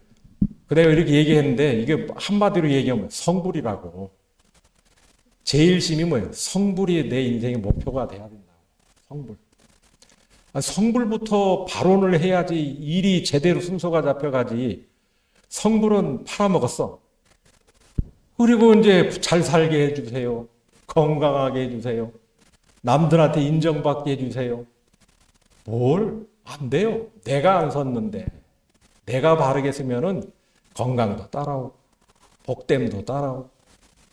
그대가 이렇게 얘기했는데 이게 한마디로 얘기하면 성불이라고. 제일심이 뭐예요? 성불이 내 인생의 목표가 돼야 된다. 성불. 성불부터 발언을 해야지 일이 제대로 순서가 잡혀가지. 성불은 팔아먹었어. 그리고 이제 잘 살게 해주세요. 건강하게 해주세요. 남들한테 인정받게 해주세요. 뭘? 안 돼요. 내가 안 섰는데. 내가 바르게 쓰면은 건강도 따라오고, 복됨도 따라오고,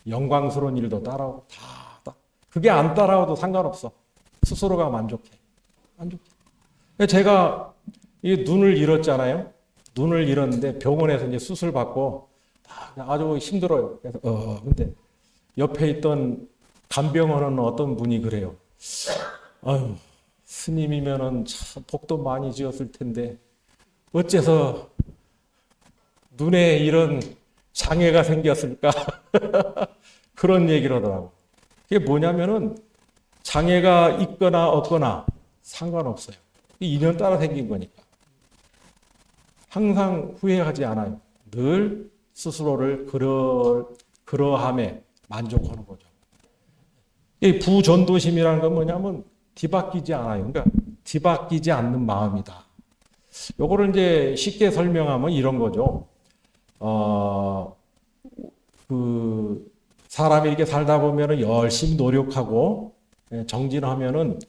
영광스러운 일도 따라오고, 다. 그게 안 따라와도 상관없어. 스스로가 만족해. 만족해. 제가 이 눈을 잃었잖아요. 눈을 잃었는데 병원에서 이제 수술 받고 아주 힘들어요. 그래서 근데 옆에 있던 간병하는 어떤 분이 그래요. 아유, 스님이면은 참 복도 많이 지었을 텐데 어째서 눈에 이런 장애가 생겼을까? 그런 얘기를 하더라고. 그게 뭐냐면은 장애가 있거나 없거나 상관없어요. 인연 따라 생긴 거니까. 항상 후회하지 않아요. 늘 스스로를 그러함에 만족하는 거죠. 이 부전도심이라는 건 뭐냐면 뒤바뀌지 않아요. 그러니까 뒤바뀌지 않는 마음이다. 요거를 이제 쉽게 설명하면 이런 거죠. 사람이 이렇게 살다 보면은 열심히 노력하고 정진하면은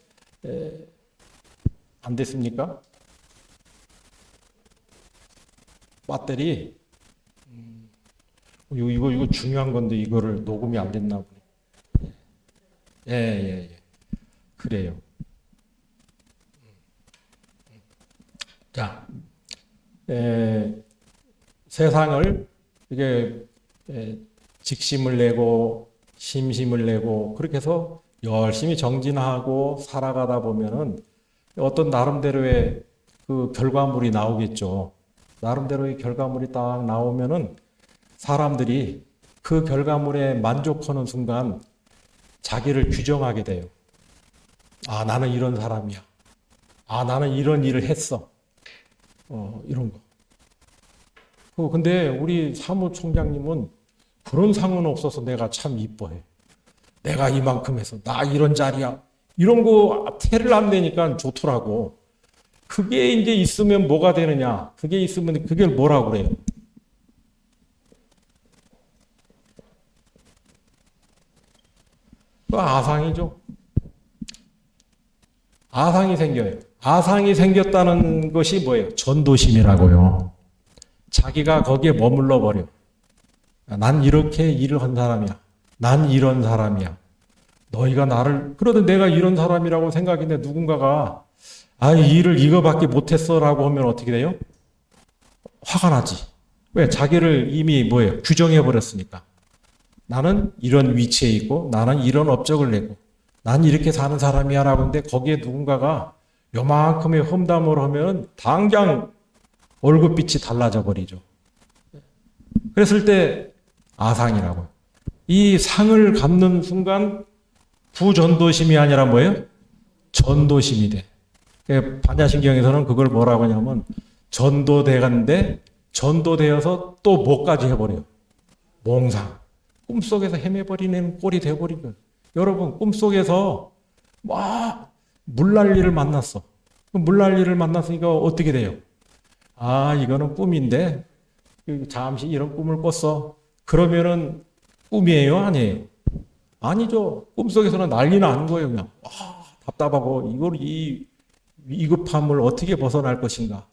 안 됐습니까? 배터리 이거 중요한 건데 이거를 녹음이 안 됐나 보네. 예. 그래요. 자, 세상을 이게 직심을 내고 심심을 내고 그렇게 해서 열심히 정진하고 살아가다 보면은 어떤 나름대로의 그 결과물이 나오겠죠. 나름대로의 결과물이 딱 나오면은 사람들이 그 결과물에 만족하는 순간 자기를 규정하게 돼요. 아, 나는 이런 사람이야. 아, 나는 이런 일을 했어. 이런 거. 근데 우리 사무총장님은 그런 상은 없어서 내가 참 이뻐해. 내가 이만큼 해서 나 이런 자리야. 이런 거 태를 안 내니까 좋더라고. 그게 이제 있으면 뭐가 되느냐? 그게 있으면 그게 뭐라고 그래요? 그 아상이죠. 아상이 생겨요. 아상이 생겼다는 것이 뭐예요? 전도심이라고요. 자기가 거기에 머물러 버려. 난 이렇게 일을 한 사람이야. 난 이런 사람이야. 너희가 나를, 그래도 내가 이런 사람이라고 생각했는데 누군가가 이 일을 이거밖에 못했어 라고 하면 어떻게 돼요? 화가 나지. 왜? 자기를 이미 뭐예요? 규정해 버렸으니까. 나는 이런 위치에 있고 나는 이런 업적을 내고 난 이렇게 사는 사람이야 라고 하는데 거기에 누군가가 요만큼의 험담을 하면 당장 얼굴빛이 달라져 버리죠. 그랬을 때 아상이라고요. 이 상을 갖는 순간 부전도심이 아니라 뭐예요? 전도심이 돼. 반야신경에서는 그걸 뭐라고 하냐면 전도돼간데 전도되어서 또 뭐까지 해버려요? 몽상. 꿈속에서 헤매버리는 꼴이 돼버린 거예요. 여러분 꿈속에서 막 물난리를 만났어. 물난리를 만났으니까 어떻게 돼요? 아, 이거는 꿈인데 잠시 이런 꿈을 꿨어. 그러면은 꿈이에요? 아니에요? 아니죠. 꿈속에서는 난리 나는 거예요. 그냥 답답하고 이걸 이 위급함을 어떻게 벗어날 것인가.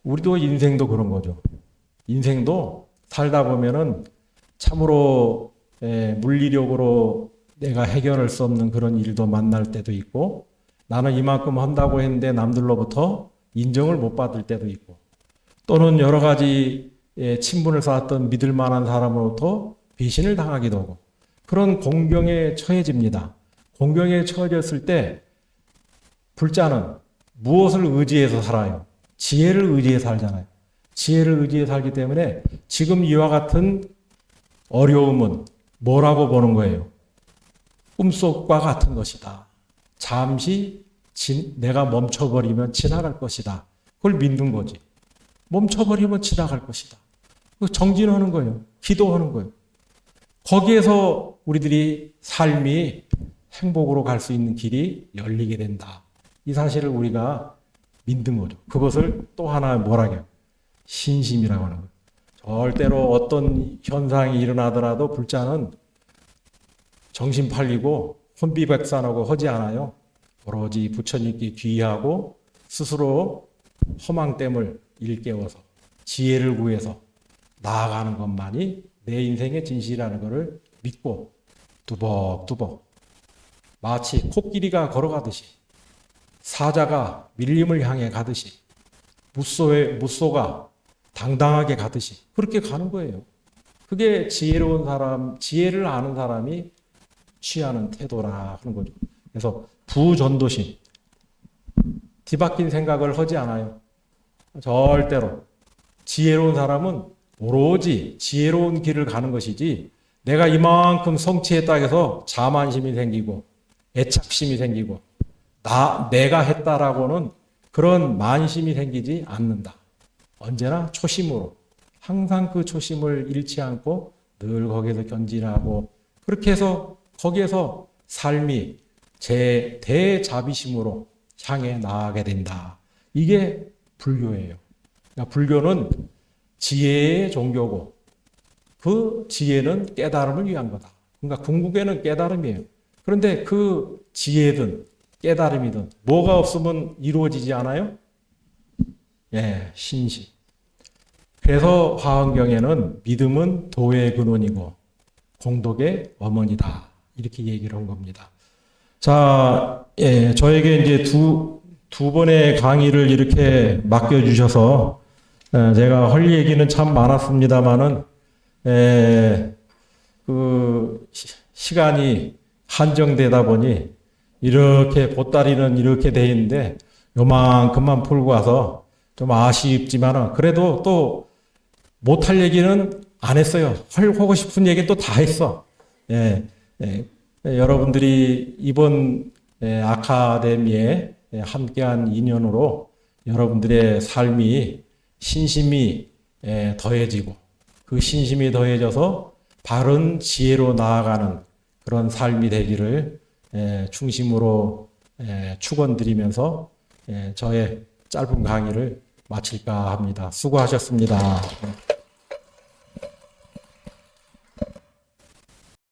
우리도 인생도 그런 거죠. 인생도 살다 보면은 참으로 물리력으로 내가 해결할 수 없는 그런 일도 만날 때도 있고, 나는 이만큼 한다고 했는데 남들로부터 인정을 못 받을 때도 있고, 또는 여러 가지 친분을 쌓았던 믿을 만한 사람으로부터 배신을 당하기도 하고, 그런 공경에 처해집니다. 공경에 처해졌을 때 불자는 무엇을 의지해서 살아요? 지혜를 의지해 살잖아요. 지혜를 의지해 살기 때문에 지금 이와 같은 어려움은 뭐라고 보는 거예요? 꿈속과 같은 것이다. 잠시 내가 멈춰버리면 지나갈 것이다. 그걸 믿는 거지. 멈춰버리면 지나갈 것이다. 정진하는 거예요. 기도하는 거예요. 거기에서 우리들이 삶이 행복으로 갈 수 있는 길이 열리게 된다. 이 사실을 우리가 믿는 거죠. 그것을 또 하나 뭐라고 해요? 신심이라고 하는 거예요. 절대로 어떤 현상이 일어나더라도 불자는 정신 팔리고 혼비백산하고 하지 않아요. 오로지 부처님께 귀의하고 스스로 허망됨을 일깨워서 지혜를 구해서 나아가는 것만이 내 인생의 진실이라는 것을 믿고 두벅두벅 마치 코끼리가 걸어가듯이 사자가 밀림을 향해 가듯이 무소가 당당하게 가듯이 그렇게 가는 거예요. 그게 지혜로운 사람, 지혜를 아는 사람이 취하는 태도라 하는 거죠. 그래서 부전도심, 뒤바뀐 생각을 하지 않아요. 절대로. 지혜로운 사람은 오로지 지혜로운 길을 가는 것이지, 내가 이만큼 성취했다 해서 자만심이 생기고 애착심이 생기고 내가 했다라고는 그런 만심이 생기지 않는다. 언제나 초심으로, 항상 그 초심을 잃지 않고 늘 거기에서 견진하고, 그렇게 해서 거기에서 삶이 대자비심으로 향해 나아가게 된다. 이게 불교예요. 그러니까 불교는 지혜의 종교고, 그 지혜는 깨달음을 위한 거다. 그러니까 궁극에는 깨달음이에요. 그런데 그 지혜든 깨달음이든 뭐가 없으면 이루어지지 않아요? 예, 신심. 그래서 화엄경에는 믿음은 도의 근원이고 공덕의 어머니다. 이렇게 얘기를 한 겁니다. 자, 예, 저에게 이제 두 번의 강의를 이렇게 맡겨주셔서 제가 할 얘기는 참 많았습니다만은, 시간이 한정되다 보니 이렇게 보따리는 이렇게 돼 있는데 요만큼만 풀고 와서 좀 아쉽지만은 그래도 또 못할 얘기는 안 했어요. 하고 싶은 얘기 또 다 했어. 여러분들이 이번 아카데미에 함께한 인연으로 여러분들의 삶이 신심이 더해지고, 그 신심이 더해져서 바른 지혜로 나아가는 그런 삶이 되기를 중심으로 축원드리면서 저의 짧은 강의를 마칠까 합니다. 수고하셨습니다.